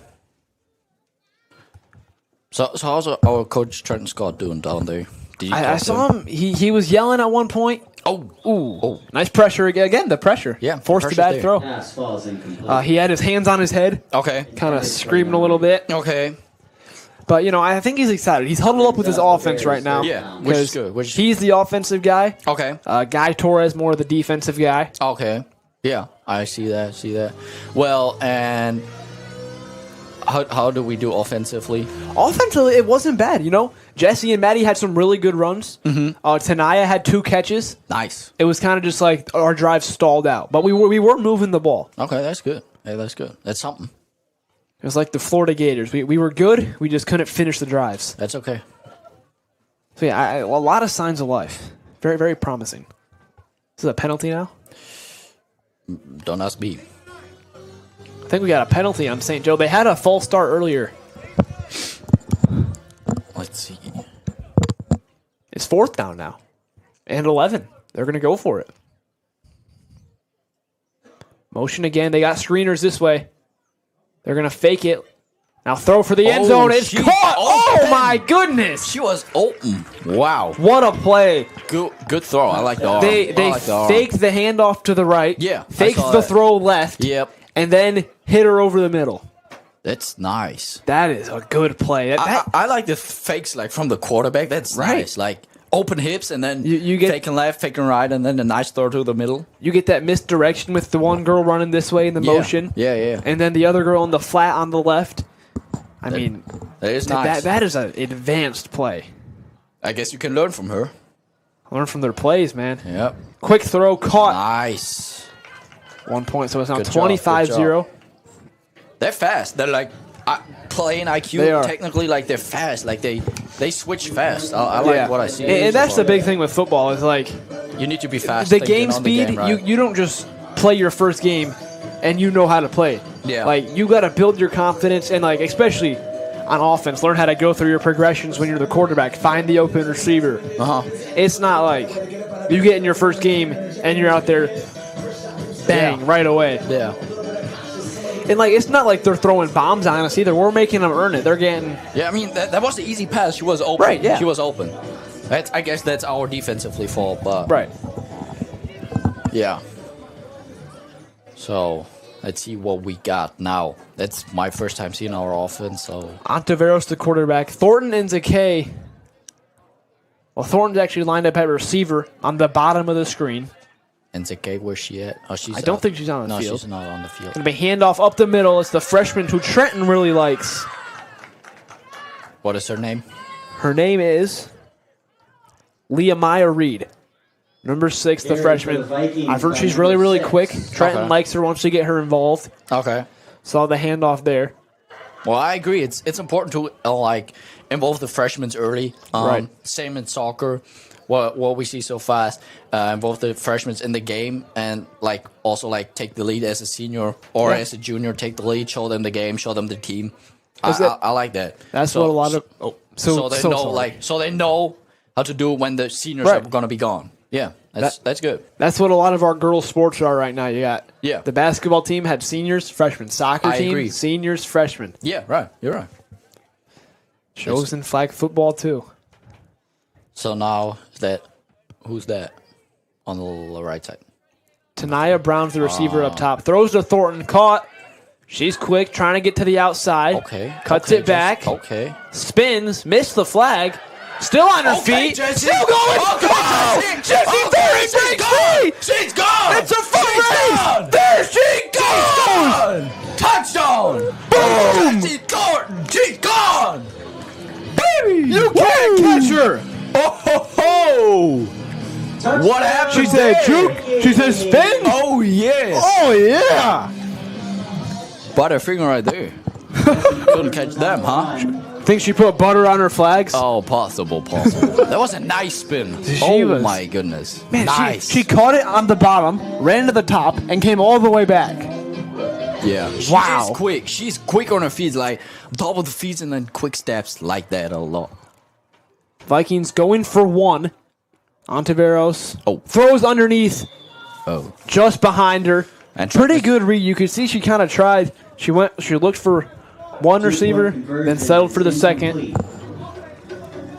S7: So how's our coach Trenton Scott doing down there? Did you
S2: I
S7: talk to
S2: saw him. He was yelling at one point.
S7: Oh.
S2: Nice pressure again. The pressure.
S7: Yeah,
S2: Forced a
S7: pressure's
S2: bad
S7: there.
S2: throw.
S6: Pass falls incomplete.
S2: He had his hands on his head,
S7: Okay.
S2: kind of screaming a little bit.
S7: Okay.
S2: But, I think he's excited. He's huddled up with his offense right now.
S7: Yeah, which is
S2: because
S7: good.
S2: He's the offensive guy.
S7: Okay.
S2: Guy Torres more the defensive guy.
S7: Okay. Yeah, I see that. Well, and how do we do offensively?
S2: Offensively, it wasn't bad. Jesse and Maddie had some really good runs.
S7: Mm-hmm.
S2: Tanaya had 2 catches.
S7: Nice.
S2: It was kind of just like our drive stalled out, but we were moving the ball.
S7: Okay, that's good. Hey, that's good. That's something.
S2: It was like the Florida Gators. We were good. We just couldn't finish the drives.
S7: That's okay.
S2: So yeah, a lot of signs of life. Very, very promising. Is it a penalty now?
S7: Don't ask me.
S2: I think we got a penalty on St. Joe. They had a false start earlier.
S7: Let's see.
S2: It's 4th down now. And 11. They're going to go for it. Motion again. They got screeners this way. They're going to fake it. Now throw for the end zone. It's caught. Oh, my goodness.
S7: She was open. Wow.
S2: What a play.
S7: Good throw. I like the arm.
S2: They faked the handoff to the right.
S7: Yeah, I
S2: Faked
S7: saw
S2: the
S7: that.
S2: throw left.
S7: Yep.
S2: And then hit her over the middle.
S7: That's nice.
S2: That is a good play.
S7: I like the fakes like from the quarterback. That's
S2: Right.
S7: nice. Like open hips and then
S2: You get-
S7: faking left, faking right, and then a nice throw to the middle.
S2: You get that misdirection with the one girl running this way in the motion.
S7: Yeah.
S2: And then the other girl on the flat on the left. I mean,
S7: That is nice.
S2: that is an advanced play.
S7: I guess you can learn from her.
S2: Learn from their plays, man.
S7: Yep.
S2: Quick throw, caught.
S7: Nice.
S2: 1 point, so it's now
S7: Good job,
S2: 25-0.
S7: They're fast. They're like playing IQ.
S2: They are.
S7: Technically, like they're fast. Like they switch fast. I like what I see.
S2: And that's the big thing with football is like
S7: You need to be fast.
S2: the
S7: to get
S2: game
S7: on
S2: speed.
S7: The game, right?
S2: You don't just play your first game and you know how to play.
S7: Yeah.
S2: Like you got to build your confidence and like especially on offense, learn how to go through your progressions when you're the quarterback. Find the open receiver. It's not like you get in your first game and you're out there bang right away.
S7: Yeah.
S2: And like it's not like they're throwing bombs on us either. We're making them earn it. They're getting
S7: Yeah, I mean, that was the easy pass. She was open.
S2: Right, yeah.
S7: She was open. I guess that's our defensively fault, but...
S2: right.
S7: Yeah. So, let's see what we got now. That's my first time seeing our offense, so...
S2: Ontiveros, the quarterback. Thornton and Zakay. Well, Thornton's actually lined up at receiver on the bottom of the screen.
S7: And Zakay, where's she at? Oh, she's
S2: I don't think she's on the
S7: no,
S2: field.
S7: she's not on the field.
S2: Gonna be handoff up the middle. It's the freshman who Trenton really likes.
S7: What is her name?
S2: Her name is Leah Reed. Number 6, the
S6: Carry
S2: freshman.
S6: for the Vikings
S2: I've heard
S6: by
S2: she's
S6: number
S2: really
S6: 6.
S2: quick. Trenton
S7: Okay.
S2: likes her, wants to get her involved.
S7: Okay.
S2: Saw the handoff there.
S7: Well, I agree. It's important to involve the freshmen early.
S2: Right.
S7: Same in soccer. What we see so fast, involve the freshmen in the game and also take the lead as a senior or
S2: Yeah.
S7: as a junior. Take the lead, show them the game, show them the team.
S2: Is that-
S7: I like that.
S2: That's what a lot of.
S7: So they know
S2: sorry.
S7: so they know how to do it when the seniors
S2: Right.
S7: are going to be gone. Yeah, that's good.
S2: That's what a lot of our girls' sports are right now. You got
S7: Yeah.
S2: the basketball team had seniors, freshmen. Soccer
S7: I
S2: team,
S7: agree.
S2: seniors, freshmen.
S7: Yeah, right. You're right.
S2: Shows in flag football too.
S7: So now who's that on the right side?
S2: Tanaya Brown's the receiver up top. Throws to Thornton. Caught. She's quick, trying to get to the outside.
S7: Okay.
S2: Cuts
S7: okay,
S2: it back.
S7: Jess. Okay.
S2: Spins. Missed the flag. Still on her feet.
S7: Jesse.
S2: Still going.
S7: Oh,
S2: Jesse Thornton breaks free.
S7: She's gone.
S2: It's a foot race. There she goes.
S7: Touchdown.
S2: Boom.
S7: Jesse Thornton. She's gone.
S2: You can't catch her.
S7: Oh, ho, ho. What happened?
S2: She said
S7: there?
S2: juke. She said spin.
S7: Oh, yes.
S2: Oh, yeah.
S7: Butterfinger right there. Couldn't catch them, huh?
S2: Think she put butter on her flags?
S7: Oh, possible. That was a nice spin.
S2: She
S7: Oh,
S2: was-
S7: my goodness.
S2: Man,
S7: nice.
S2: she caught it on the bottom, ran to the top, and came all the way back.
S7: Yeah.
S2: Wow.
S7: She's quick. She's quick on her feet, like top of the feet and then quick steps like that a lot.
S2: Vikings going for 1. Ontiveros.
S7: Oh.
S2: Throws underneath.
S7: Oh.
S2: Just behind her.
S7: And
S2: Pretty good read. You could see she kind of tried. She looked for one receiver, then settled for the second.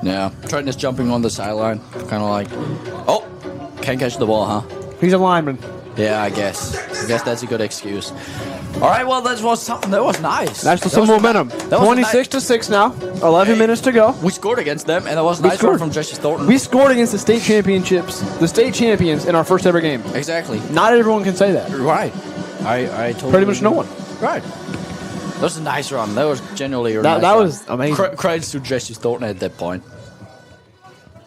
S7: Yeah. Trenton is jumping on the sideline. Kind of like, oh, can't catch the ball, huh?
S2: He's a lineman.
S7: Yeah, I guess that's a good excuse. All right, well, that was nice.
S2: That's some momentum. 26-6 now. 11 minutes to go.
S7: We scored against them, and that was a nice one from Jesse Thornton.
S2: We scored against the state champions in our first ever game.
S7: Exactly.
S2: Not everyone can say that.
S7: Right. I totally
S2: Pretty much no one.
S7: Right. That was a nice run. That was genuinely a nice
S2: That
S7: run.
S2: was amazing.
S7: Credits to Jesse Thornton at that point.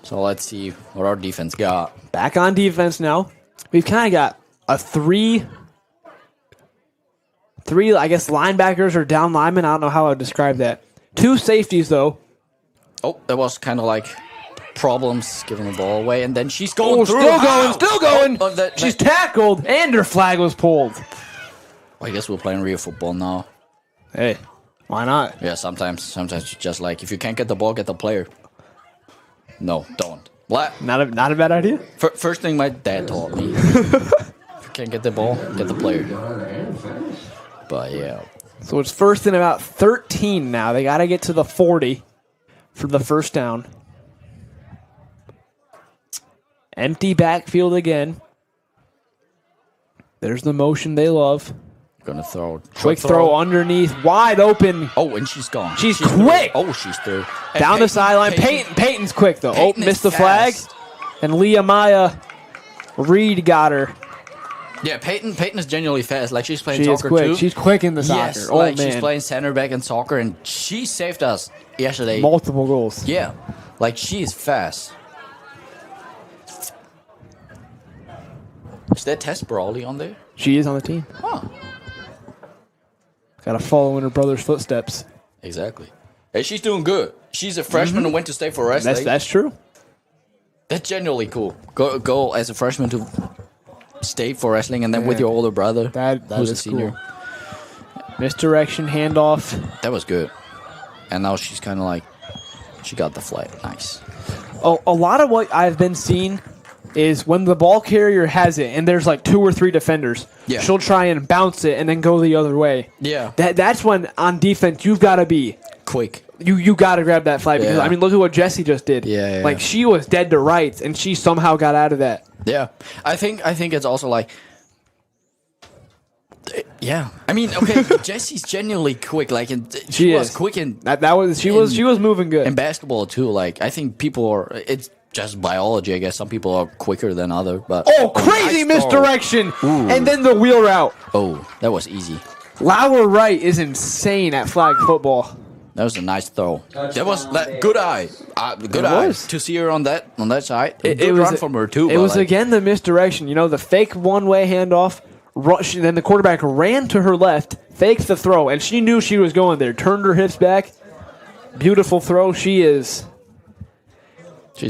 S7: So let's see what our defense got.
S2: Back on defense now. We've kind of got a three, I guess, linebackers or down linemen. I don't know how I would describe that. 2 safeties, though.
S7: Oh, that was kind of like problems giving the ball away, and then she's going through.
S2: Still going. She's tackled, and her flag was pulled.
S7: Well, I guess we're playing real football now.
S2: Hey, why not?
S7: Yeah, sometimes you just like, if you can't get the ball, get the player. No, don't. What?
S2: Not a bad idea.
S7: First thing my dad taught me. If you can't get the ball, get the player. But yeah.
S2: So it's first and about 13 now. They got to get to the 40 for the first down. Empty backfield again. There's the motion they love.
S7: Gonna throw.
S2: Quick throw underneath, wide open.
S7: Oh, and she's gone.
S2: She's quick.
S7: Through. Oh, she's through. And
S2: Down the sideline. Peyton's quick, though.
S7: Peyton
S2: missed the flag. And Leah Maya Reed got her.
S7: Yeah, Peyton is genuinely fast. Like, she's playing
S2: She is
S7: soccer
S2: quick.
S7: too.
S2: She's quick in the soccer.
S7: Yes,
S2: Oh,
S7: like
S2: man.
S7: she's playing center back in soccer, and she saved us yesterday.
S2: Multiple goals.
S7: Yeah, like, she is fast. Is that Tess Brawley on there?
S2: She is on the team.
S7: Huh.
S2: Got to follow in her brother's footsteps.
S7: Exactly. Hey, she's doing good. She's a freshman who went to state for wrestling.
S2: That's true.
S7: That's genuinely cool. Go as a freshman to state for wrestling, and then with your older brother,
S2: That
S7: who's a
S2: is
S7: senior.
S2: cool. Misdirection, handoff.
S7: That was good. And now she's kind of like, she got the flag. Nice.
S2: A lot of what I've been seeing is when the ball carrier has it and there's like 2 or 3 defenders,
S7: Yeah.
S2: she'll try and bounce it and then go the other way.
S7: Yeah.
S2: That's when on defense you've got to be
S7: Quick.
S2: you got to grab that flag because
S7: Yeah.
S2: I mean look at what Jessie just did.
S7: Yeah.
S2: Like she was dead to rights and she somehow got out of that.
S7: Yeah. I think it's also like, yeah. I mean, okay, Jessie's genuinely quick. Like, and she was
S2: is.
S7: quick in
S2: She was moving good.
S7: in basketball too. Like, I think people are. It's just biology, I guess. Some people are quicker than others. But
S2: Oh, crazy
S7: nice throw.
S2: misdirection! And then the wheel route.
S7: Oh, that was easy.
S2: Lauer Wright is insane at flag football.
S7: That was a nice throw. That was good eye. Good eye
S2: was.
S7: to see her on that side.
S2: It
S7: Good
S2: was
S7: run from her too.
S2: It
S7: but
S2: was
S7: like,
S2: again the misdirection. You know, the fake one-way handoff. Then the quarterback ran to her left, faked the throw, and she knew she was going there. Turned her hips back. Beautiful throw. She's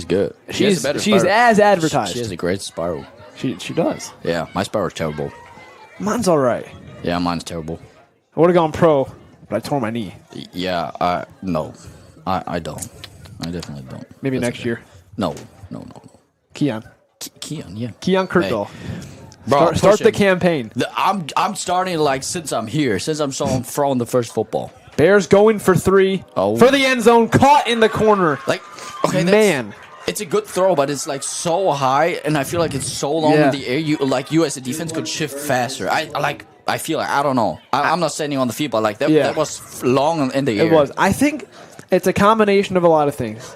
S7: good. She has a better
S2: she's
S7: spiral.
S2: as advertised.
S7: She has a great spiral.
S2: She does.
S7: Yeah, my spiral is terrible.
S2: Mine's all right.
S7: Yeah, mine's terrible.
S2: I would have gone pro, but I tore my knee.
S7: Yeah, no. I don't. I definitely don't.
S2: Maybe
S7: That's
S2: next
S7: okay.
S2: year.
S7: No.
S2: Keon
S7: Keon, yeah.
S2: Keon Kirkdall.
S7: Bro,
S2: Start the
S7: pushing.
S2: campaign.
S7: I'm starting like since I'm here, since I'm throwing the first football.
S2: Bears going for 3
S7: Oh.
S2: for the end zone. Caught in the corner.
S7: Like, okay,
S2: Man.
S7: it's a good throw, but it's like so high, and I feel like it's so long
S2: Yeah.
S7: in the air. You as a defense could shift faster. I feel like I don't know. I'm not standing on the field, but like that,
S2: Yeah.
S7: that was long in the air.
S2: It was. I think it's a combination of a lot of things.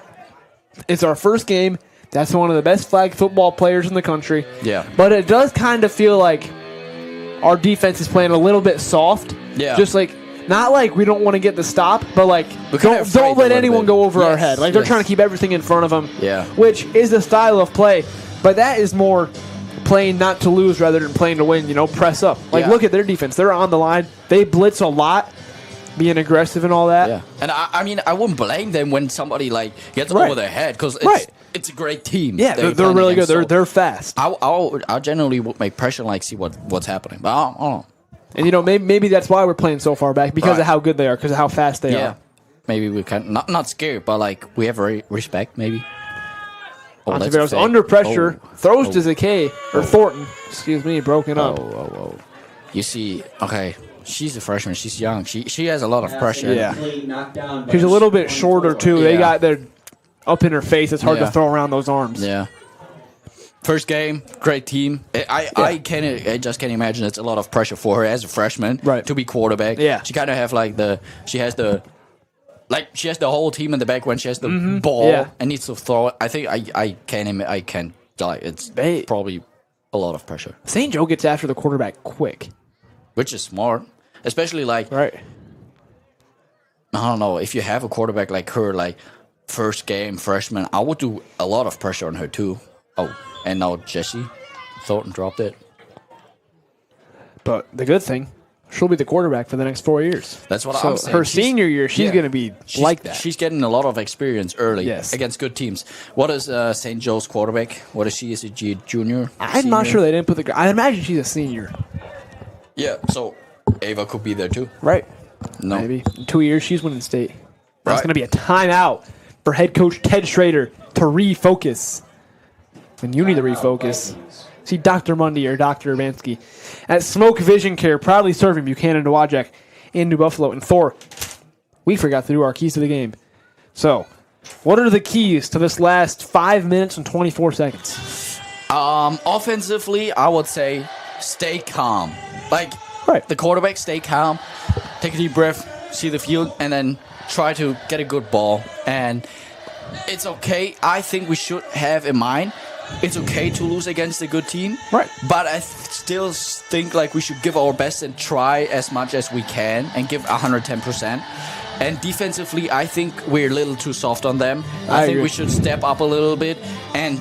S2: It's our first game. That's one of the best flag football players in the country.
S7: Yeah.
S2: But it does kind of feel like our defense is playing a little bit soft.
S7: Yeah.
S2: Just like, not like we don't want to get the stop, but like,
S7: We're kinda afraid
S2: don't
S7: a
S2: let
S7: little
S2: anyone
S7: bit.
S2: go over our
S7: Yes,
S2: head. Like, they're
S7: yes.
S2: trying to keep everything in front of them.
S7: Yeah.
S2: Which is the style of play. But that is more playing not to lose rather than playing to win, press up. Like,
S7: Yeah.
S2: look at their defense. They're on the line. They blitz a lot, being aggressive and all that.
S7: Yeah, and I mean, I wouldn't blame them when somebody like gets
S2: Right.
S7: over their head because it's a great team.
S2: Yeah,
S7: that you're
S2: they're
S7: playing
S2: really good.
S7: against,
S2: They're
S7: so
S2: fast.
S7: I generally would make pressure and like see what's happening. But I don't know.
S2: And maybe that's why we're playing so far back because
S7: Right.
S2: of how good they are, because of how fast they
S7: Yeah,
S2: are.
S7: maybe we can not scared, but like we have respect. Maybe
S2: Ontiveros under pressure, throws to Zakay, or Thornton, excuse me, broken up.
S7: You see, okay, she's a freshman. She's young. She has a lot of pressure.
S2: Yeah. She's a little bit shorter, too. They got their up in her face. It's hard to throw around those arms.
S7: Yeah. First game, great team. I just can't imagine it's a lot of pressure for her as a freshman to be quarterback.
S2: Yeah.
S7: She kind of have she has the whole team in the back when she has the ball and needs to throw it. I think I can't it's probably a lot of pressure.
S2: St. Joe gets after the quarterback quick.
S7: Which is smart. Especially I don't know, if you have a quarterback like her, first game, freshman, I would do a lot of pressure on her too. Oh, and now Jesse Thornton dropped it.
S2: But the good thing, she'll be the quarterback for the next 4 years.
S7: That's what I'm saying.
S2: Her senior year, she's going to be like that.
S7: She's getting a lot of experience early against good teams. What is St. Joe's quarterback? What is she? Is it junior?
S2: I'm not sure they didn't put I imagine she's a senior.
S7: Yeah, so Ava could be there too.
S2: Right.
S7: No.
S2: Maybe. In 2 years, she's winning state. That's going to be a timeout for head coach Ted Schrader to refocus. And you need to refocus. See Dr. Mundy or Dr. Urbanski at Smoke Vision Care, proudly serving Buchanan, Dowagiac, and New Buffalo. And Thor, we forgot to do our keys to the game. So, what are the keys to this last 5 minutes and 24 seconds?
S7: Offensively, I would say stay calm. The quarterback, stay calm, take a deep breath, see the field, and then try to get a good ball. And it's okay. I think we should have in mind, it's okay to lose against a good team.
S2: Right.
S7: But I still think we should give our best and try as much as we can and give 110%. And defensively, I think we're a little too soft on them. I think we should step up a little bit and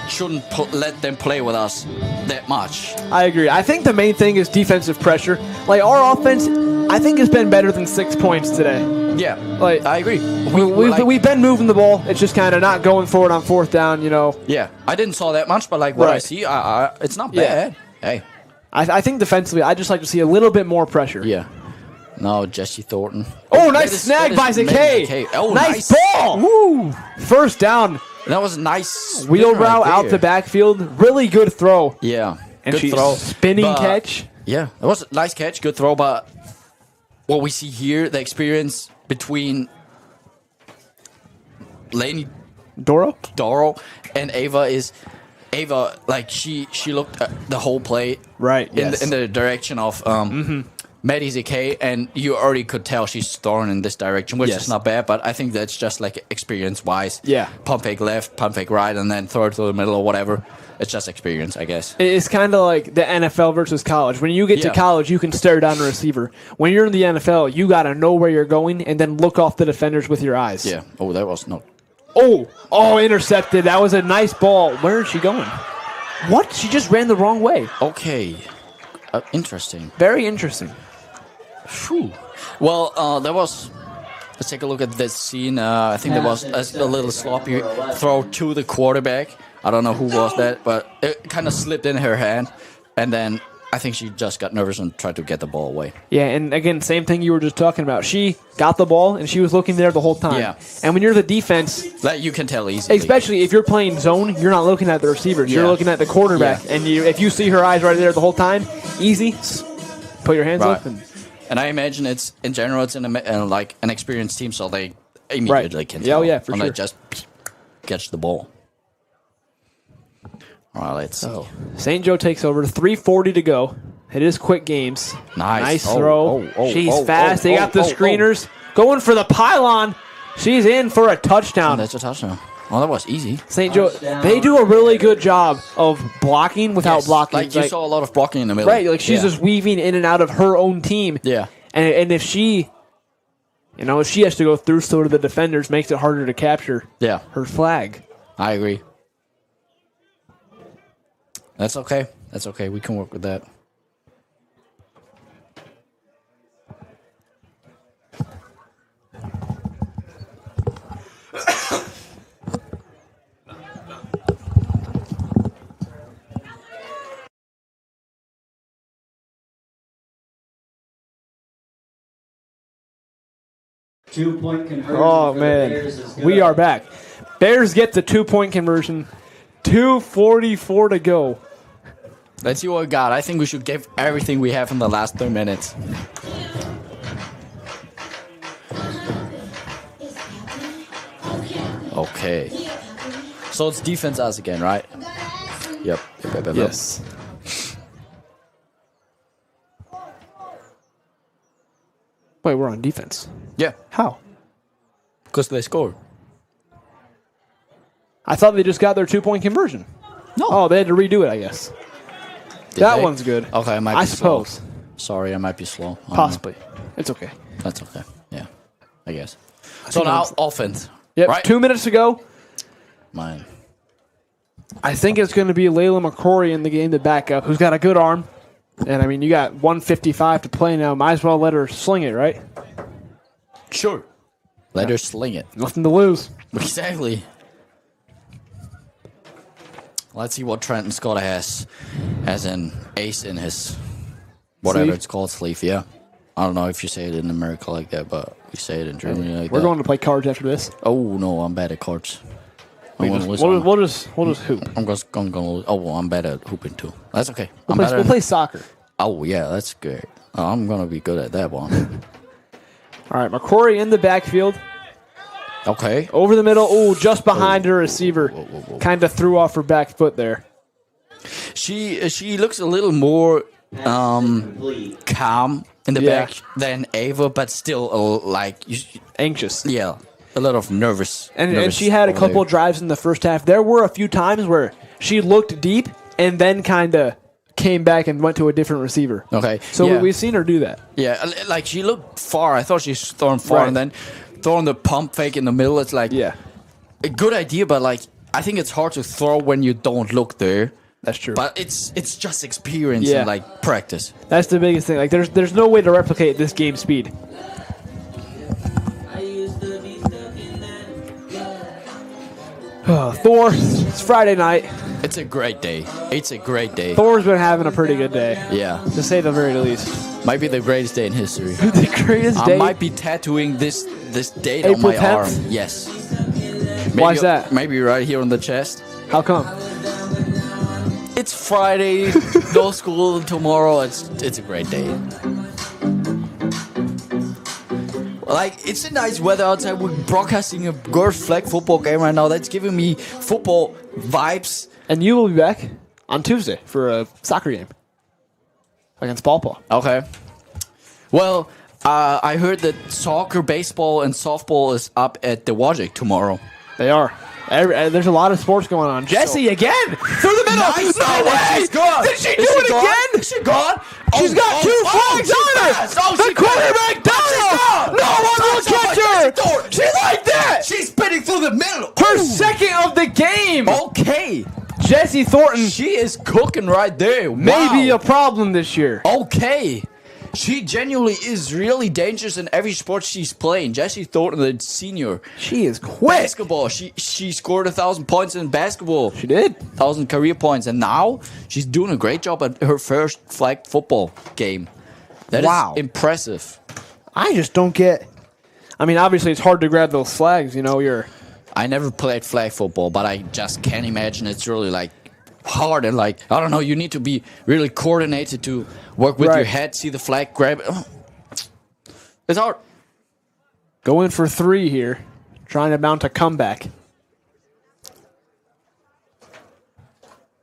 S7: shouldn't let them play with us that much.
S2: I agree. I think the main thing is defensive pressure. Our offense, I think, has been better than 6 points today.
S7: Yeah, I agree.
S2: We've been moving the ball. It's just kind of not going for it on fourth down,
S7: Yeah, I didn't saw that much, but what I see, it's not bad. Hey,
S2: I think defensively, I'd just like to see a little bit more pressure.
S7: Yeah. No, Jesse Thornton.
S2: Oh, nice snag by Zakay.
S7: Oh,
S2: nice ball. Woo. First down.
S7: That was a nice
S2: wheel route out the backfield. Really good throw.
S7: Yeah.
S2: And good throw. Spinning catch.
S7: Yeah, it was a nice catch, good throw, but what we see here, the experience between Lainey
S2: Doro
S7: and Ava is she looked at the whole play in the direction of Maddie Zakay, and you already could tell she's thrown in this direction, which is not bad, but I think that's just experience-wise.
S2: Yeah.
S7: Pump fake left, pump fake right, and then throw it to the middle or whatever. It's just experience, I guess.
S2: It's kind of like the NFL versus college. When you get to college, you can stare down a receiver. When you're in the NFL, you got to know where you're going and then look off the defenders with your eyes.
S7: Yeah. Oh, that was not...
S2: Oh, intercepted. That was a nice ball. Where is she going? What? She just ran the wrong way.
S7: Okay. Interesting.
S2: Very interesting.
S7: Whew. Well, there was... Let's take a look at this scene. I think there was a little sloppy throw to the quarterback. I don't know who was that, but it kind of slipped in her hand. And then I think she just got nervous and tried to get the ball away.
S2: Yeah, and again, same thing you were just talking about. She got the ball, and she was looking there the whole time.
S7: Yeah.
S2: And when you're the defense...
S7: you can tell easily.
S2: Especially if you're playing zone, you're not looking at the receivers. You're looking at the quarterback. Yeah. And if you see her eyes right there the whole time, easy, put your hands up.
S7: And I imagine it's an experienced team, so they immediately can tell.
S2: Yeah, for sure.
S7: They just catch the ball. All right, let's see.
S2: St. Joe takes over. 3:40 to go. It is quick games.
S7: Nice
S2: throw. She's fast. They got the screeners. Going for the pylon. She's in for a touchdown.
S7: That's a touchdown. Well, that was easy.
S2: St. Joe, they do a really good job of blocking without blocking.
S7: You saw a lot of blocking in the middle.
S2: Right, she's just weaving in and out of her own team.
S7: Yeah.
S2: And if she, if she has to go through so do the defenders, makes it harder to capture her flag.
S7: I agree. That's okay. That's okay. We can work with that.
S6: Two-point conversion.
S2: Oh, man. We are back. Bears get the 2-point conversion. 2:44 to go.
S7: Let's see what we got. I think we should give everything we have in the last 3 minutes. Okay. So it's defense us again, right? Yep.
S2: Yes. Wait, we're on defense.
S7: Yeah.
S2: How?
S7: Because they scored.
S2: I thought they just got their 2-point conversion.
S7: No.
S2: Oh, they had to redo it, I guess.
S7: Did
S2: That
S7: they?
S2: one's good.
S7: Okay, I might be
S2: I
S7: slow.
S2: suppose.
S7: Sorry, I might be slow. I don't know.
S2: Possibly. It's okay.
S7: That's okay. Yeah, I guess. So now offense.
S2: Yep,
S7: Right?
S2: 2 minutes to go.
S7: Mine.
S2: I think it's going to be Layla McCrory in the game to back up, who's got a good arm. And, I mean, you got 1:55 to play now. Might as well let her sling it, right?
S7: Sure. Let her sling it.
S2: Nothing to lose.
S7: Exactly. Let's see what Trenton Scott has as an ace in his whatever
S2: Sleeve?
S7: it's called, sleeve. Yeah. I don't know if you say it in America like that, but we say it in Germany like
S2: We're
S7: that.
S2: going to play cards after this.
S7: Oh no, I'm bad at cards.
S2: We'll just hoop.
S7: I'm gonna. Oh, well, I'm bad at hooping too. That's okay.
S2: We'll play soccer.
S7: Oh yeah, that's good. Oh, I'm gonna be good at that one.
S2: All right, McCrory in the backfield.
S7: Okay.
S2: Over the middle. Oh, just behind her receiver. Kind of threw off her back foot there.
S7: She looks a little more calm in the back than Ava, but still
S2: Anxious.
S7: Yeah, a lot of nervous.
S2: And she had a couple drives in the first half. There were a few times where she looked deep and then kind of came back and went to a different receiver.
S7: Okay.
S2: So
S7: yeah.
S2: we've seen her do that.
S7: Yeah, like she looked far. I thought she's throwing far and then throwing the pump fake in the middle. It's like a good idea, but like I think it's hard to throw when you don't look there.
S2: That's true.
S7: But it's just experience and like practice.
S2: That's the biggest thing. Like there's no way to replicate this game speed. Thor, it's Friday night.
S7: It's a great day. It's a great day.
S2: Thor's been having a pretty good day.
S7: Yeah.
S2: To say the very least.
S7: Might be the greatest day in history.
S2: The greatest day?
S7: I might be tattooing this date
S2: April
S7: on my
S2: 10th?
S7: arm. Yes. Maybe,
S2: Why is that?
S7: Maybe right here on the chest.
S2: How come?
S7: It's Friday, no school tomorrow. It's a great day. Like, it's a nice weather outside. We're broadcasting a girls' flag football game right now. That's giving me football vibes.
S2: And you will be back on Tuesday for a soccer game against Paw.
S7: Okay. Well, I heard that soccer, baseball, and softball is up at the Wajik tomorrow.
S2: They are. There's a lot of sports going on. Jesse again through the middle.
S7: Nice.
S2: No way!
S7: She's gone.
S2: Did she do it again?
S7: Is she gone?
S2: She's got two flags on her. The quarterback down. No one will catch her. She like that.
S7: She's spinning through the middle.
S2: Her second of the game.
S7: Okay.
S2: Jesse Thornton.
S7: She is cooking right there.
S2: Maybe
S7: Wow.
S2: a problem this year.
S7: Okay. She genuinely is really dangerous in every sport she's playing. Jessie Thornton, the senior.
S2: She is quick.
S7: Basketball. She scored 1,000 points in basketball.
S2: She did.
S7: 1,000 career points. And now she's doing a great job at her first flag football game. That is impressive.
S2: I just don't get... I mean, obviously it's hard to grab those flags. You know,
S7: I never played flag football, but I just can't imagine it's really like hard and like, I don't know, you need to be really coordinated to work with your head, see the flag, grab it. Oh. It's hard.
S2: Going for three here, trying to mount a comeback.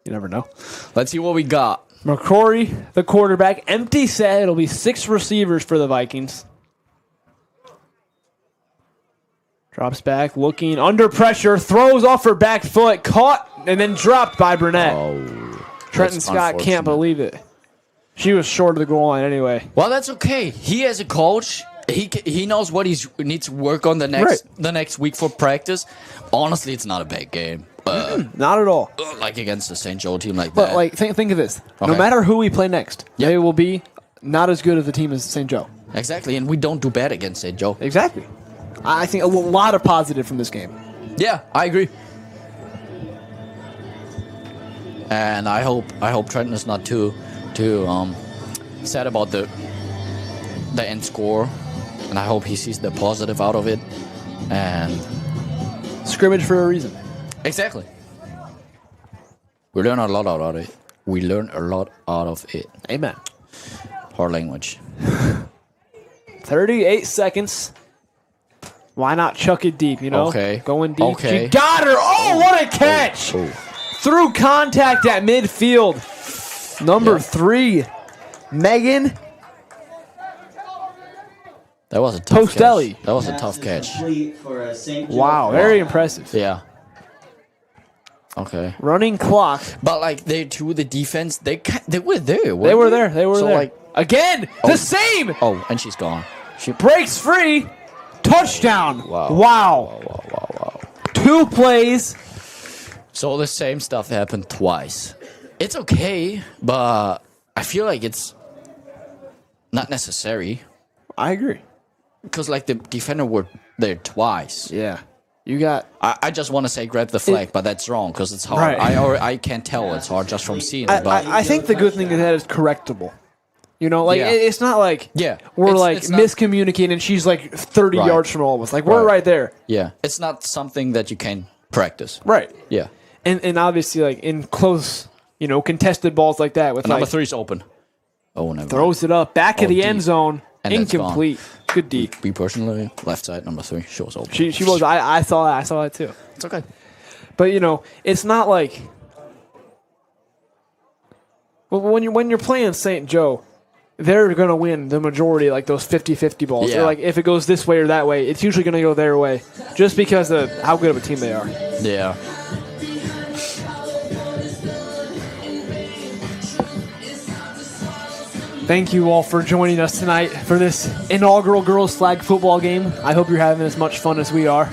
S2: You never know.
S7: Let's see what we got.
S2: McCrory, the quarterback, empty set. It'll be 6 receivers for the Vikings. Drops back, looking under pressure, throws off her back foot, caught, and then dropped by Burnett. Trenton Scott can't believe it. She was short of the goal line anyway.
S7: Well, that's okay. He, as a coach, he knows what he needs to work on the next week for practice. Honestly, it's not a bad game.
S2: Not at all.
S7: Like against the St. Joe team like
S2: But
S7: that.
S2: like, think of this.
S7: Okay.
S2: No matter who we play next, they will be not as good as the team as St. Joe.
S7: Exactly, and we don't do bad against St. Joe.
S2: Exactly. I think a lot of positive from this game.
S7: Yeah, I agree. And I hope Trenton is not too sad about the end score, and I hope he sees the positive out of it. And
S2: scrimmage for a reason.
S7: Exactly. We learn a lot out of it. We learn a lot out of it.
S2: Amen.
S7: Hard language.
S2: 38 seconds. Why not chuck it deep, you know?
S7: Okay.
S2: Going deep.
S7: Okay.
S2: She got her. Oh, what a catch.
S7: Oh.
S2: Through contact at midfield. Number 3, Megan.
S7: That was a tough
S2: Postelli.
S7: catch. That was a
S6: Pass
S7: tough
S6: is
S7: catch.
S6: complete for a St. Joe
S2: Wow,
S6: Club.
S2: very impressive.
S7: Yeah. Okay.
S2: Running clock.
S7: But like they two, the defense, they were there.
S2: They were there. They were
S7: So,
S2: there.
S7: like-
S2: Again,
S7: Oh.
S2: the same.
S7: Oh, and she's gone. She.
S2: Breaks free. Touchdown.
S7: Wow.
S2: Wow. 2 plays.
S7: So the same stuff happened twice. It's okay, but I feel like it's not necessary
S2: I agree.
S7: because like the defender were there twice.
S2: Yeah. You got.
S7: I just want to say grab the flag, but that's wrong because it's hard.
S2: Right.
S7: I can't tell it's hard just from seeing it. But
S2: I think the good thing is that it's correctable. You know, like
S7: Yeah.
S2: it's not like
S7: Yeah.
S2: we're
S7: It's-
S2: like
S7: it's not-
S2: miscommunicating and she's like 30
S7: Right.
S2: yards from all of us. Like we're
S7: Right.
S2: right there.
S7: yeah, it's not something that you can practice.
S2: Right.
S7: Yeah.
S2: And obviously like in close, contested balls like that with
S7: Number
S2: like
S7: 3's open. Oh, never.
S2: throws it up back of the end
S7: deep.
S2: zone,
S7: And that's gone.
S2: incomplete. Good D.
S7: Me personally, left side number 3 shows open.
S2: She was. I saw that. I saw that too.
S7: It's okay.
S2: But it's not like when you're playing St. Joe, they're gonna win the majority, like those 50-50 balls.
S7: Yeah.
S2: Or like if it goes this way or that way, it's usually gonna go their way, just because of how good of a team they are.
S7: Yeah.
S2: Thank you all for joining us tonight for this inaugural girls flag football game. I hope you're having as much fun as we are.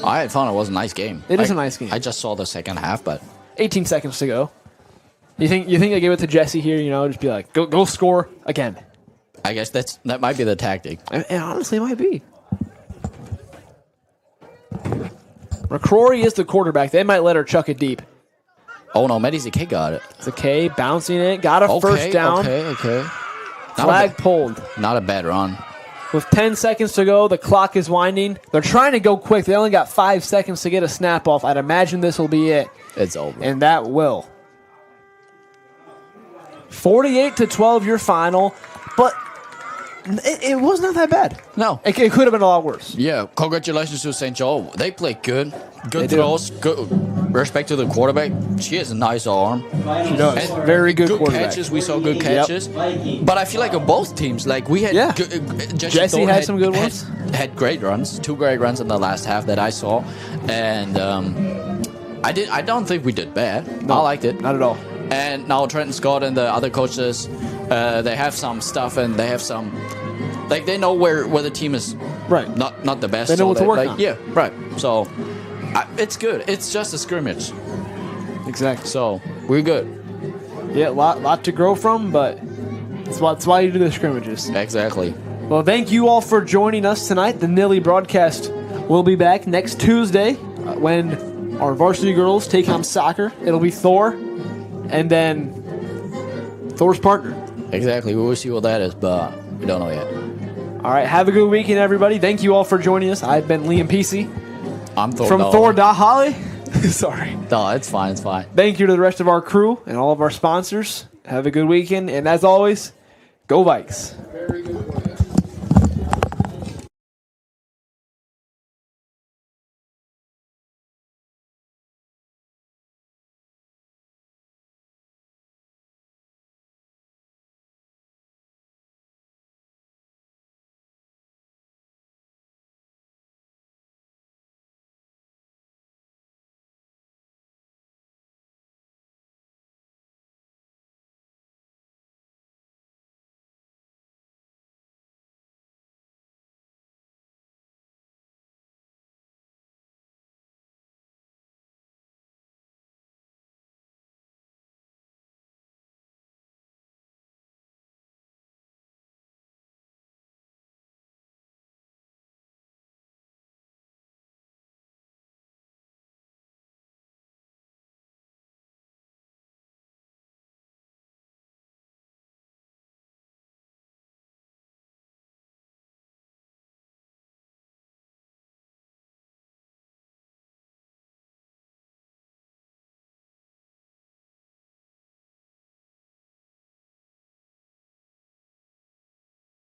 S7: I had fun. It was a nice game.
S2: It is a nice game.
S7: I just saw the second half, but
S2: 18 seconds to go. You think they give it to Jesse here? Just be like, go score again.
S7: I guess that might be the tactic.
S2: And honestly, it might be. McCrory is the quarterback. They might let her chuck it deep.
S7: Oh no, Maddie Zake got it.
S2: It's okay, bouncing it. Got a first down.
S7: Okay.
S2: Flag pulled.
S7: Not a bad run.
S2: With 10 seconds to go, the clock is winding. They're trying to go quick. They only got 5 seconds to get a snap off. I'd imagine this will be it.
S7: It's over.
S2: And that will. 48-12 your final, but it was not that bad.
S7: No.
S2: It could have been a lot worse.
S7: Yeah, congratulations to St. Joe. They played good.
S2: They
S7: Good
S2: do.
S7: throws. Good respect to the quarterback. She has a nice arm.
S2: She does.
S7: And
S2: Very good quarterback.
S7: catches. We saw good catches. But I feel like on both teams, like we had.
S2: Yeah. Jesse
S7: Thorne
S2: had some good ones.
S7: Had great runs. 2 great runs in the last half that I saw, and I don't think we did bad.
S2: No,
S7: I liked it.
S2: Not at all.
S7: And now Trenton Scott and the other coaches, they have some stuff and they have some, like they know where the team is.
S2: Right.
S7: Not the best.
S2: They know what to work on.
S7: Yeah. Right. So it's good. It's just a scrimmage.
S2: Exactly.
S7: So we're good.
S2: Yeah, lot to grow from, but that's why you do the scrimmages.
S7: Exactly.
S2: Well, thank you all for joining us tonight. The Nilly broadcast will be back next Tuesday when our varsity girls take on soccer. It'll be Thor, and then Thor's partner.
S7: Exactly. We will see what that is, but we don't know yet.
S2: All right, have a good weekend, everybody. Thank you all for joining us. I've been Liam PC
S7: I'm Thor.
S2: from
S7: Dahl.
S2: Thor Holly. Sorry.
S7: No, it's fine. It's fine.
S2: Thank you to the rest of our crew and all of our sponsors. Have a good weekend, and as always, go Vikes.
S3: Very good play.